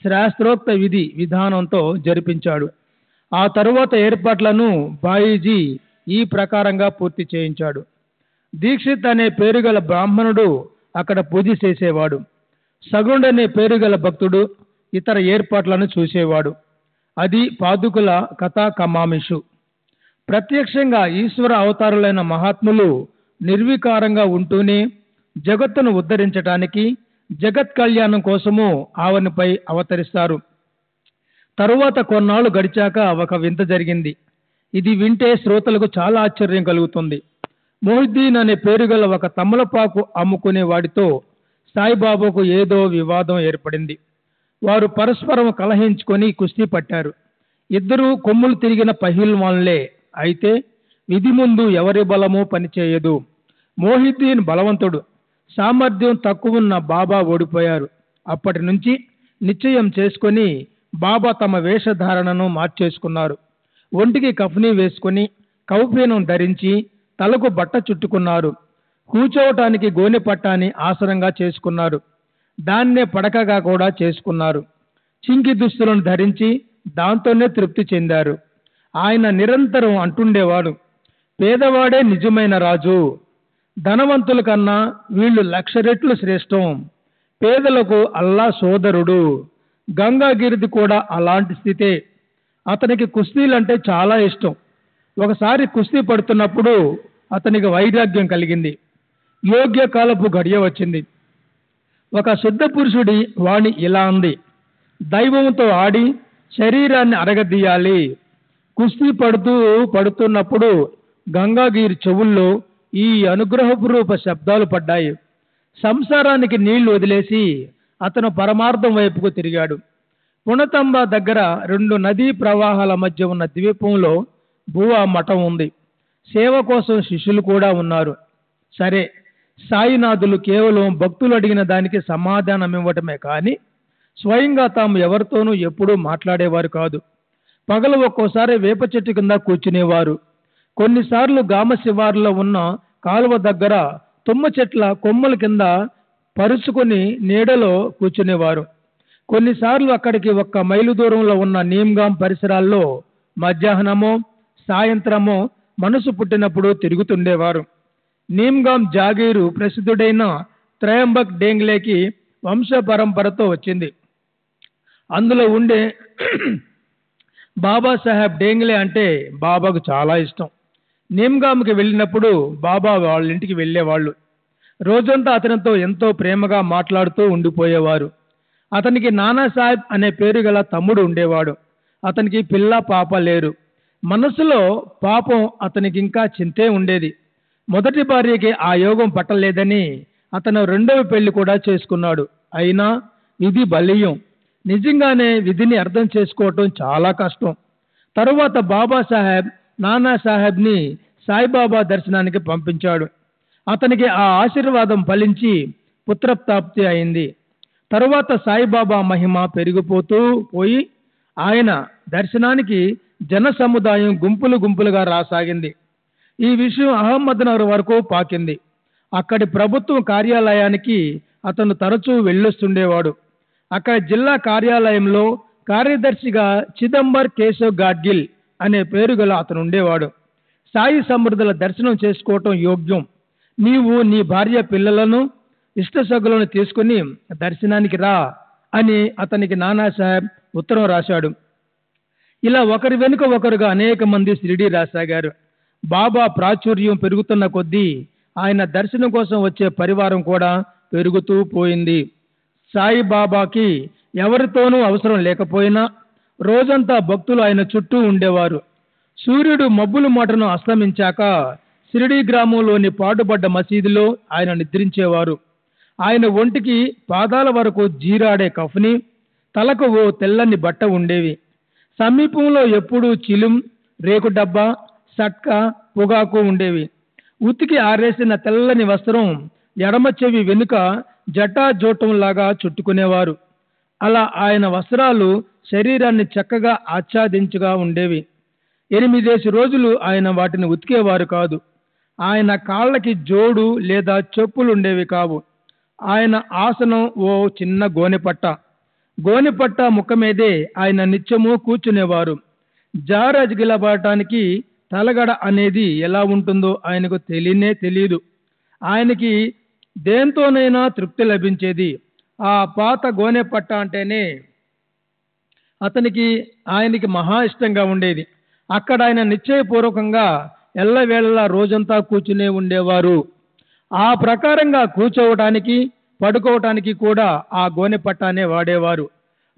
శాస్త్రోక్త విధి విధానంతో జరిపించాడు. ఆ తరువాత ఏర్పాట్లను బాయిజీ ఈ ప్రకారంగా పూర్తి చేయించాడు. దీక్షిత్ అనే పేరుగల బ్రాహ్మణుడు అక్కడ పూజ చేసేవాడు. సగుండ్ అనే పేరుగల భక్తుడు ఇతర ఏర్పాట్లను చూసేవాడు. అది పాదుకుల కథా కమామిషు. ప్రత్యక్షంగా ఈశ్వర అవతారులైన మహాత్ములు నిర్వికారంగా ఉంటూనే జగత్తును ఉద్ధరించటానికి జగత్ కళ్యాణం కోసము ఆవనిపై అవతరిస్తారు. తరువాత కొన్నాళ్ళు గడిచాక ఒక వింత జరిగింది. ఇది వింటే శ్రోతలకు చాలా ఆశ్చర్యం కలుగుతుంది. మొహిద్దీన్ అనే పేరుగల ఒక తమలపాకు అమ్ముకునే వాడితో సాయిబాబాకు ఏదో వివాదం ఏర్పడింది. వారు పరస్పరం కలహించుకొని కుస్తీ పట్టారు. ఇద్దరూ కొమ్ములు తిరిగిన పహిల్వాన్లే. అయితే విధి ముందు ఎవరి బలమూ పనిచేయదు. మొహిద్దీన్ బలవంతుడు, సామర్థ్యం తక్కువున్న బాబా ఓడిపోయారు. అప్పటి నుంచి నిశ్చయం చేసుకొని బాబా తమ వేషధారణను మార్చేసుకున్నారు. ఒంటికి కఫ్నీ వేసుకొని కౌపీనం ధరించి తలకు బట్ట చుట్టుకున్నారు. కూర్చోవటానికి గోనె పట్టాని ఆసనంగా చేసుకున్నారు. దాన్నే పడకగా కూడా చేసుకున్నారు. చింకి దుస్తులను ధరించి దాంతోనే తృప్తి చెందారు. ఆయన నిరంతరం అంటుండేవాడు, పేదవాడే నిజమైన రాజు. ధనవంతుల కన్నా వీళ్ళు 1,00,000 రెట్లు శ్రేష్టం. పేదలకు అల్లా సోదరుడు. గంగాగిరిది కూడా అలాంటి స్థితే. అతనికి కుస్తీలంటే చాలా ఇష్టం. ఒకసారి కుస్తీ పడుతున్నప్పుడు అతనికి వైరాగ్యం కలిగింది. యోగ్య కాలపు గడియ వచ్చింది. ఒక శుద్ధ పురుషుడి వాణి ఇలా అంది, దైవంతో ఆడి శరీరాన్ని అరగదీయాలి. కుస్తీ పడుతున్నప్పుడు గంగాగిరి చెవుల్లో ఈ అనుగ్రహపూర్వక శబ్దాలు పడ్డాయి. సంసారానికి నీళ్లు వదిలేసి అతను పరమార్థం వైపుకు తిరిగాడు. పుణతంబ దగ్గర 2 నదీ ప్రవాహాల మధ్య ఉన్న ద్వీపంలో భువా మఠం ఉంది. సేవ కోసం శిష్యులు కూడా ఉన్నారు. సరే, సాయినాథులు కేవలం భక్తులు అడిగిన దానికి సమాధానం ఇవ్వటమే కానీ స్వయంగా తాము ఎవరితోనూ ఎప్పుడూ మాట్లాడేవారు కాదు. పగలు ఒక్కోసారి వేప చెట్టు కింద కూర్చునేవారు. కొన్నిసార్లు గామ శివారులో ఉన్న కాలువ దగ్గర తుమ్మ చెట్ల కొమ్మల కింద పరుచుకొని నీడలో కూర్చునేవారు. కొన్నిసార్లు అక్కడికి 1 మైలు దూరంలో ఉన్న నీమ్గాం పరిసరాల్లో మధ్యాహ్నమో సాయంత్రమో మనసు పుట్టినప్పుడు తిరుగుతుండేవారు. నీమ్గాం జాగీరు ప్రసిద్ధుడైన త్రయంబక్ డేంగ్లేకి వంశ పరంపరతో వచ్చింది. అందులో ఉండే బాబాసాహెబ్ డేంగ్లే అంటే బాబాకు చాలా ఇష్టం. నీమ్గాంకి వెళ్ళినప్పుడు బాబా వాళ్ళ ఇంటికి వెళ్ళేవాళ్ళు. రోజంతా అతనితో ఎంతో ప్రేమగా మాట్లాడుతూ ఉండిపోయేవారు. అతనికి నానాసాహెబ్ అనే పేరు గల తమ్ముడు ఉండేవాడు. అతనికి పిల్ల పాప లేరు. మనసులో పాపం అతనికి ఇంకా చింతే ఉండేది. మొదటి భార్యకి ఆ యోగం పట్టలేదని అతను 2వ పెళ్లి కూడా చేసుకున్నాడు. అయినా విధి బలీయం. నిజంగానే విధిని అర్థం చేసుకోవటం చాలా కష్టం. తరువాత బాబాసాహెబ్ నానాసాహెబ్ని సాయిబాబా దర్శనానికి పంపించాడు. అతనికి ఆ ఆశీర్వాదం ఫలించి పుత్రప్రాప్తి అయింది. తరువాత సాయిబాబా మహిమ పెరిగిపోతూ పోయి ఆయన దర్శనానికి జన సముదాయం గుంపులు గుంపులుగా రాసాగింది. ఈ విషయం అహ్మద్నగర్ వరకు పాకింది. అక్కడి ప్రభుత్వ కార్యాలయానికి అతను తరచూ వెళ్ళొస్తుండేవాడు. అక్కడ జిల్లా కార్యాలయంలో కార్యదర్శిగా చిదంబర్ కేశవ్ గాడ్గిల్ అనే పేరు గల అతను ఉండేవాడు. సాయి సమృద్ధుల దర్శనం చేసుకోవటం యోగ్యం. నీవు నీ భార్య పిల్లలను ఇష్టసగులను తీసుకుని దర్శనానికి రా అని అతనికి నానాసాహెబ్ ఉత్తరం రాశాడు. ఇలా ఒకరి వెనుక ఒకరుగా అనేక మంది షిరిడీ రాసాగారు. బాబా ప్రాచుర్యం పెరుగుతున్న కొద్దీ ఆయన దర్శనం కోసం వచ్చే పరివారం కూడా పెరుగుతూ పోయింది. సాయిబాబాకి ఎవరితోనూ అవసరం లేకపోయినా రోజంతా భక్తులు ఆయన చుట్టూ ఉండేవారు. సూర్యుడు మబ్బుల మాటను అస్తమించాక షిరిడీ గ్రామంలోని పాడుబడ్డ మసీదులో ఆయన నిద్రించేవారు. ఆయన ఒంటికి పాదాల వరకు జీరాడే కఫ్ని, తలకు ఓ తెల్లని బట్ట ఉండేవి. సమీపంలో ఎప్పుడూ చిలుం, రేకు డబ్బా, సట్కా, పొగాకు ఉండేవి. ఉతికి ఆరేసిన తెల్లని వస్త్రం ఎడమ చెవి వెనుక జటాజోటంలాగా చుట్టుకునేవారు. అలా ఆయన వస్త్రాలు శరీరాన్ని చక్కగా ఆచ్ఛాదించగా ఉండేవి. 8 రోజులు ఆయన వాటిని ఉతికేవారు కాదు. ఆయన కాళ్ళకి జోడు లేదా చెప్పులుండేవి కావు. ఆయన ఆసనం ఓ చిన్న గోనెపట్ట ముక్క మీదే ఆయన నిత్యము కూర్చునేవారు. జారగిలబడటానికి తలగడ అనేది ఎలా ఉంటుందో ఆయనకు తెలియదు. ఆయనకి దేంతోనైనా తృప్తి లభించేది. ఆ పాత గోనెపట్ట అంటేనే ఆయనకి మహా ఇష్టంగా ఉండేది. అక్కడ ఆయన నిశ్చయపూర్వకంగా ఎల్లవేళలా రోజంతా కూర్చునే ఉండేవారు. ఆ ప్రకారంగా కూర్చోవటానికి పడుకోవటానికి కూడా ఆ గోనెపట్టానే వాడేవారు.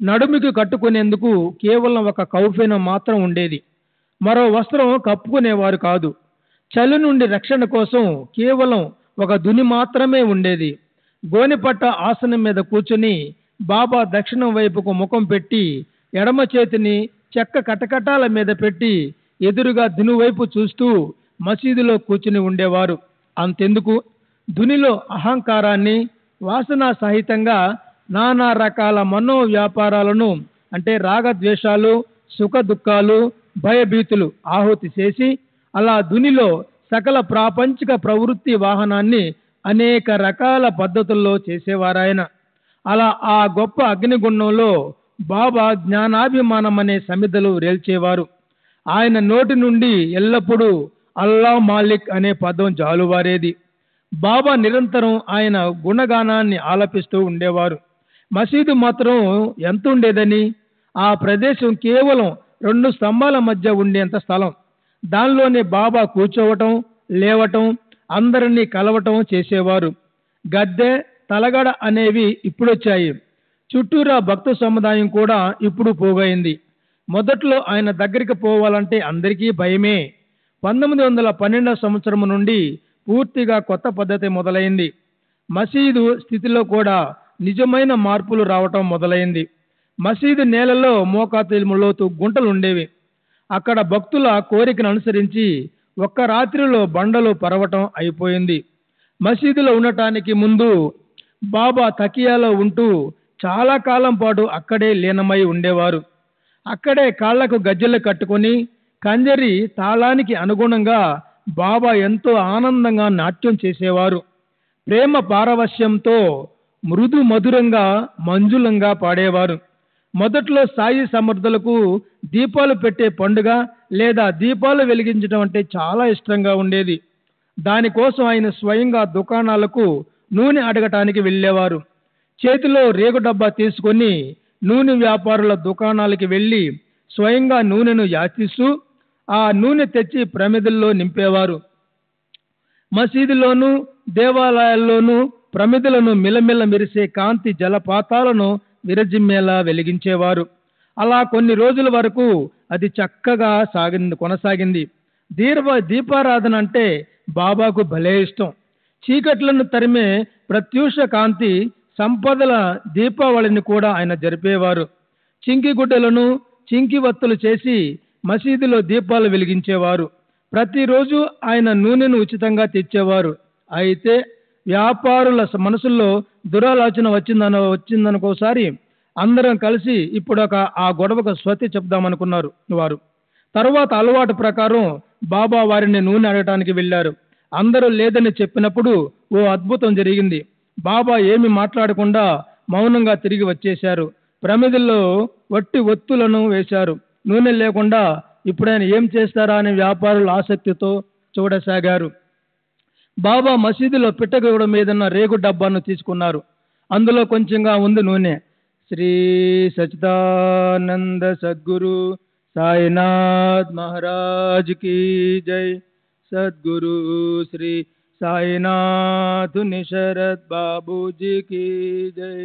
నడుముకి కట్టుకునేందుకు కేవలం ఒక కౌఫీనం మాత్రం ఉండేది. మరో వస్త్రం కప్పుకునేవారు కాదు. చలి నుండి రక్షణ కోసం కేవలం ఒక దుని మాత్రమే ఉండేది. గోనెపట్ట ఆసనం మీద కూర్చుని బాబా దక్షిణం వైపుకు ముఖం పెట్టి ఎడమ చేతిని చెక్క కటకటాల మీద పెట్టి ఎదురుగా దుని వైపు చూస్తూ మసీదులో కూర్చుని ఉండేవారు. అంతెందుకు, దునిలో అహంకారాన్ని, వాసన సహితంగా నానా రకాల మనోవ్యాపారాలను అంటే రాగద్వేషాలు, సుఖ దుఃఖాలు, భయభీతులు ఆహుతి చేసి అలా దునిలో సకల ప్రాపంచిక ప్రవృత్తి వాహనాన్ని అనేక రకాల పద్ధతుల్లో చేసేవారాయన. అలా ఆ గొప్ప అగ్నిగుండంలో బాబా జ్ఞానాభిమానం అనే సమిధలు రేల్చేవారు. ఆయన నోటి నుండి ఎల్లప్పుడూ అల్లా మాలిక్ అనే పదం జాలువారేది. బాబా నిరంతరం ఆయన గుణగానాన్ని ఆలపిస్తూ ఉండేవారు. మసీదు మాత్రం ఎంత ఉండేదని, ఆ ప్రదేశం కేవలం 2 స్తంభాల మధ్య ఉండేంత స్థలం. దానిలోనే బాబా కూర్చోవటం, లేవటం, అందరినీ కలవటం చేసేవారు. గద్దె, తలగడ అనేవి ఇప్పుడొచ్చాయి. చుట్టూరా భక్త సముదాయం కూడా ఇప్పుడు పోగైంది. మొదట్లో ఆయన దగ్గరికి పోవాలంటే అందరికీ భయమే. 1912 సంవత్సరం నుండి పూర్తిగా కొత్త పద్ధతి మొదలైంది. మసీదు స్థితిలో కూడా నిజమైన మార్పులు రావటం మొదలైంది. మసీదు నేలలో మోకాతు లోతు గుంటలు ఉండేవి. అక్కడ భక్తుల కోరికను అనుసరించి ఒక్క రాత్రిలో బండలు పరవటం అయిపోయింది. మసీదులో ఉండటానికి ముందు బాబా తకియాలో ఉంటూ చాలా కాలం పాటు అక్కడే లీనమై ఉండేవారు. అక్కడే కాళ్లకు గజ్జెలు కట్టుకొని కంజరి తాళానికి అనుగుణంగా బాబా ఎంతో ఆనందంగా నాట్యం చేసేవారు. ప్రేమ పారవశ్యంతో మృదు మధురంగా మంజులంగా పాడేవారు. మొదట్లో సాయి సమర్థులకు దీపాలు పెట్టే పండుగ లేదా దీపాలు వెలిగించడం అంటే చాలా ఇష్టంగా ఉండేది. దానికోసం ఆయన స్వయంగా దుకాణాలకు నూనె అడగటానికి వెళ్ళేవారు. చేతిలో రేగు డబ్బా తీసుకొని నూనె వ్యాపారుల దుకాణాలకి వెళ్ళి స్వయంగా నూనెను యాచిస్తూ ఆ నూనె తెచ్చి ప్రమిదల్లో నింపేవారు. మసీదులోనూ దేవాలయాల్లోనూ ప్రమిదలను మిలమిల మెరిసే కాంతి జలపాతాలను విరజిమ్మేలా వెలిగించేవారు. అలా కొన్ని రోజుల వరకు అది చక్కగా కొనసాగింది. దీపారాధన అంటే బాబాకు భలే ఇష్టం. చీకట్లను తరిమే ప్రత్యూష కాంతి సంపదల దీపావళిని కూడా ఆయన జరిపేవారు. చింకి గుడ్డలను చింకి వత్తులు చేసి మసీదులో దీపాలు వెలిగించేవారు. ప్రతిరోజు ఆయన నూనెను ఉచితంగా తెచ్చేవారు. అయితే వ్యాపారుల మనసుల్లో దురాలోచన వచ్చిందనుకోసారి అందరం కలిసి ఇప్పుడు ఆ గొడవకు స్వస్తి చెప్దామనుకున్నారు వారు. తరువాత అలవాటు ప్రకారం బాబా వారిని నూనె అడగటానికి వెళ్ళారు. అందరూ లేదని చెప్పినప్పుడు ఓ అద్భుతం జరిగింది. బాబా ఏమి మాట్లాడకుండా మౌనంగా తిరిగి వచ్చేశారు. ప్రమిదల్లో వట్టి ఒత్తులను వేశారు. నూనె లేకుండా ఇప్పుడైనా ఏం చేస్తారా అని వ్యాపారులు ఆసక్తితో చూడసాగారు. బాబా మసీదులో పిట్టగోడ మీదన్న రేగు డబ్బాను తీసుకున్నారు. అందులో కొంచెంగా ఉంది నూనె. శ్రీ సచిదానంద సద్గురు సాయినాథ్ మహారాజ్ की जय. सद्गुरु श्री साईनाथ निशरद बाबू जी की जय.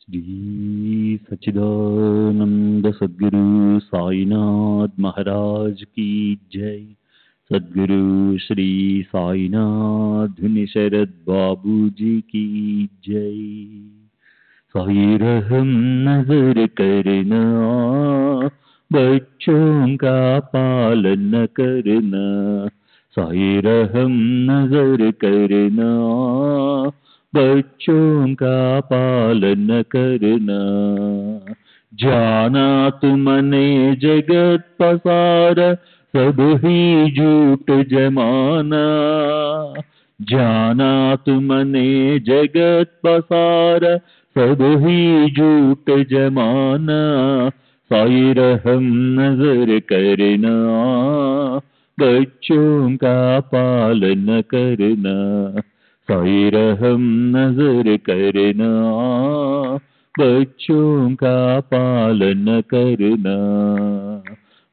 श्री सच्चिदानंद सद्गुरु साईनाथ महाराज की जय। सद्गुरु श्री साईनाथ धुनि शरद बाबू जी की जय। साई रहम नजर करना, बच्चों का पालन करना। साई रहम नजर करना, बच्चों का पालन करना। जाना तुमने जगत पसारा, सब ही झूठ जमाना। जाना तुमने जगत पसारा, सब ही झूठ जमाना। साई रहम नजर करना, बच्चों का पालन करना। साई रहम नजर करना, बच्चों का पालन करना।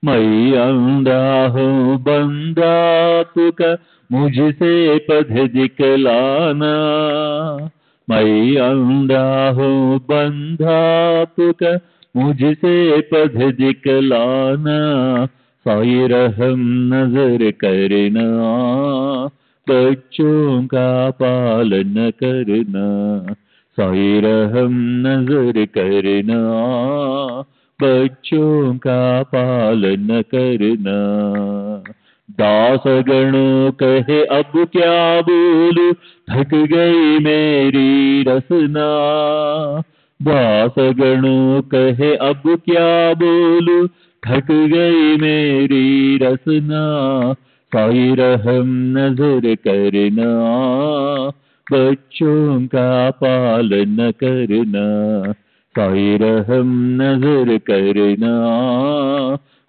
मैं अंधा हूँ बंदा तुका, मुझसे पथ दिखलाना। मैं अंधा हूँ बंधा तुका, मुझसे पथ दिखलाना। साई रहम नजर करना, बच्चों का पालन करना। साई रहम नजर करना, बच्चों का पालन करना। दास गण कहे अब क्या बोलूं, थक गई मेरी रसना। दास गण कहे अब क्या बोलूं, थक गई मेरी रसना। साई रहम नजर करना, बच्चों का पालन करना। साई रहम नजर करना,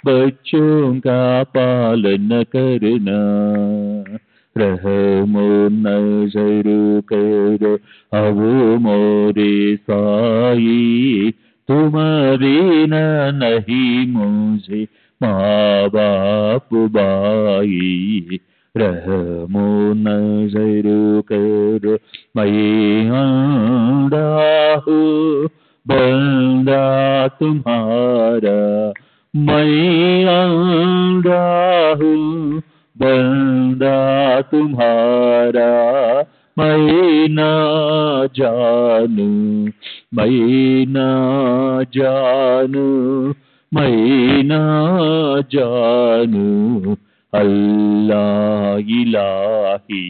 बच्चों का पालन करना। रहमो नजर करो अब मोरे साई, तुम बिना नहीं मुझे माँ बाप बाई। रहमो नजर करो मैं अंधा हूँ बंदा तुम्हारा। मैं अंधा हूँ बंदा तुम्हारा। मैं ना जानू, मैं ना जानू, मैं ना जानू अल्लाह इलाही।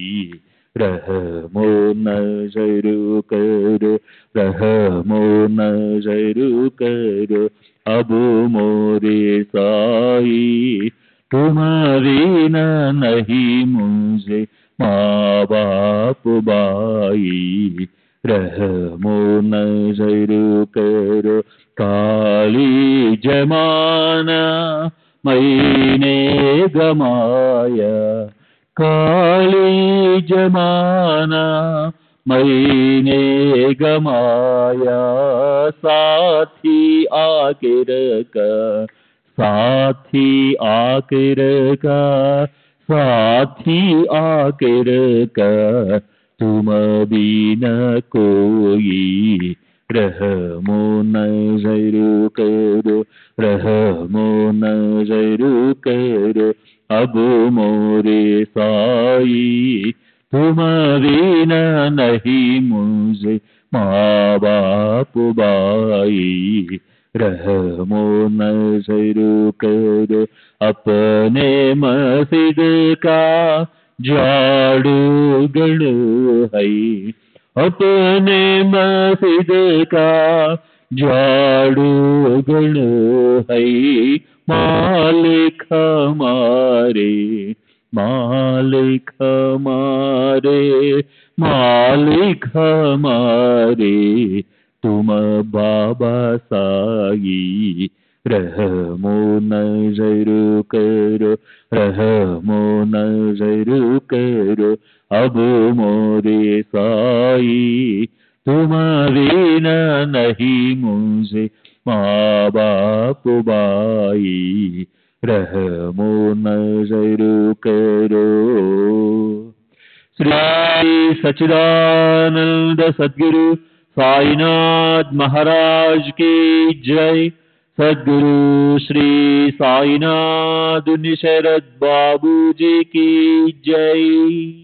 रहमो नजर करो, रहमो नजर करो अब मोरे साई। तुम बिना नहीं मुझे माँ बाप बाई। रहमो नजर करो काली जमाना मैंने गमाया। काली जमाना मैंने गमाया। साथी आके रखा, साथी आके रखा, साथी आके रखा तुम बिना कोई। रहमो नजर करो, रहमो नजर करो अब मोरे साई। तुम बिना नहीं मुझे माँ बाप बाई। रहमो नजर करो अपने मस्जिद का झाड़ू गड़ो है। अपने मस्जिद का झाड़ू गड़ो है। मालिक हमारे, मालिक हमारे, मालिक हमारे तुम बाबा साई। रहमो नजर करो, रहमो नजर करो अब मोरे साई। तुम बिना नहीं मुझे माँ बाप बाई। रहमो नजर करो। श्री सच्चिदानंद सद्गुरु साईनाथ महाराज की जय। सद्गुरु श्री साईनाथ शरद बाबू जी की जय।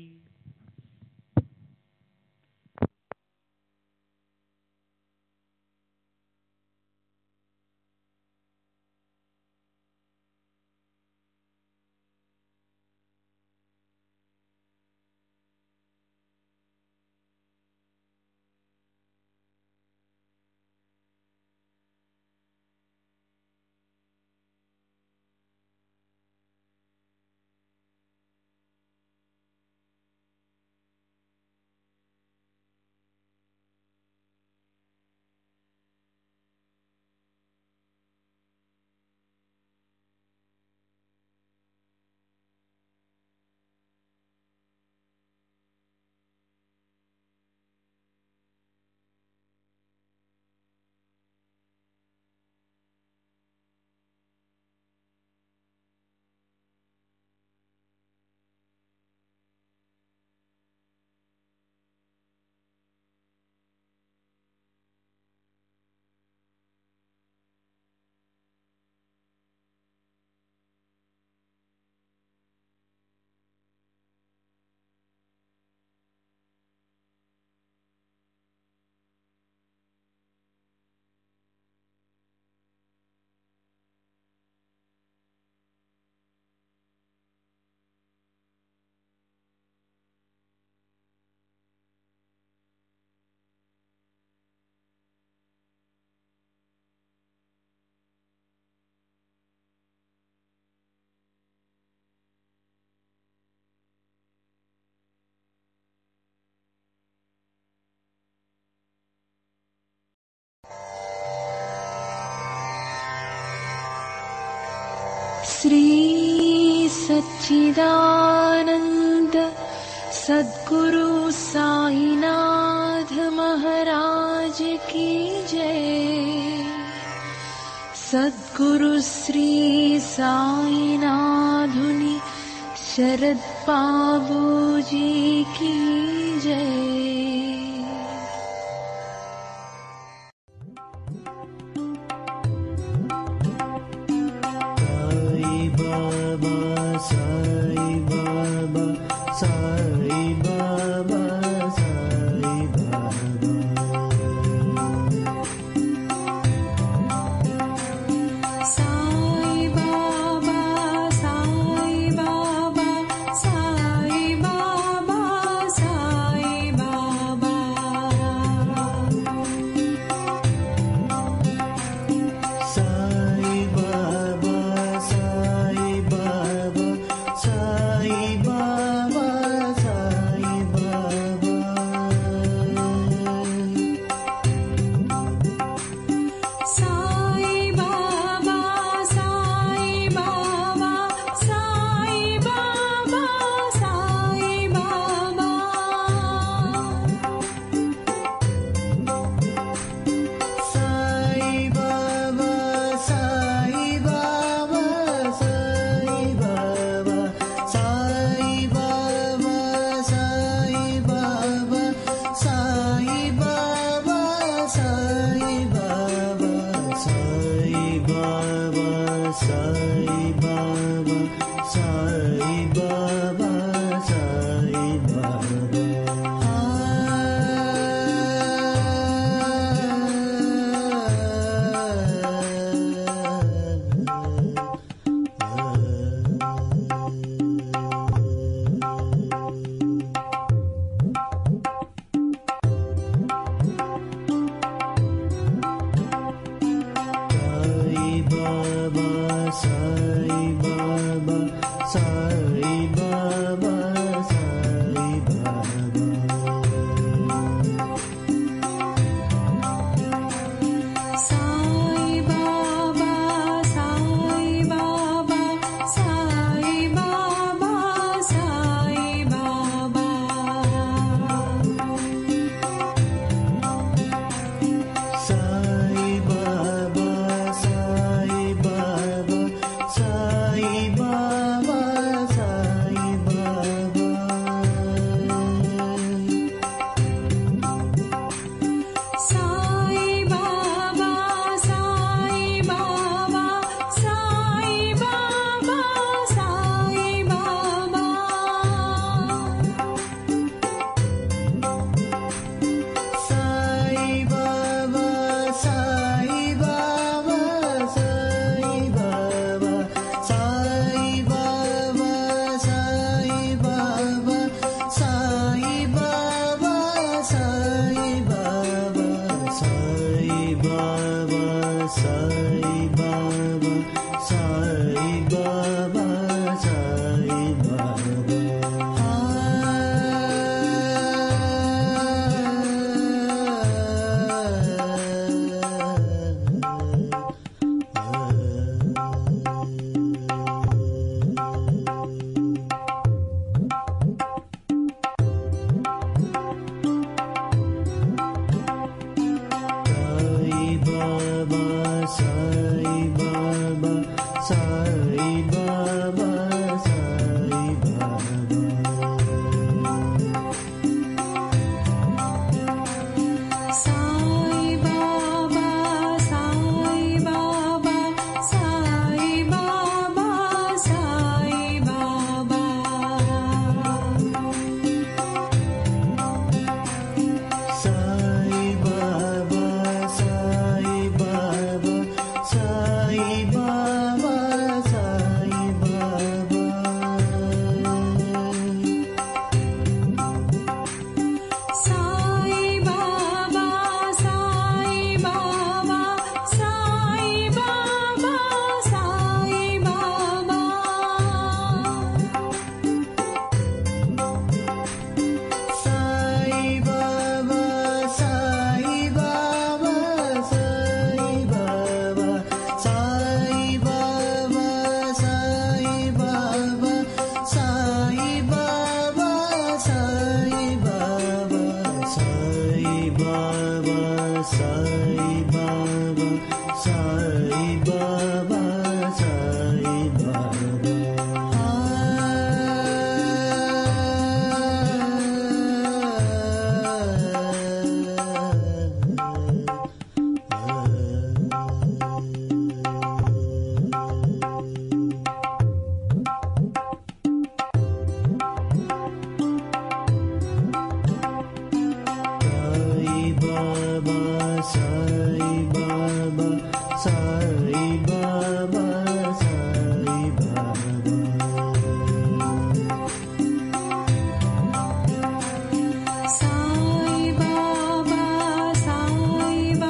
श्री सच्चिदानंद सद्गुरु साईनाथ महाराज की जय। सद्गुरु श्री साईनाथुनि शरद बाबू जी की जय। Sai Baba, Sai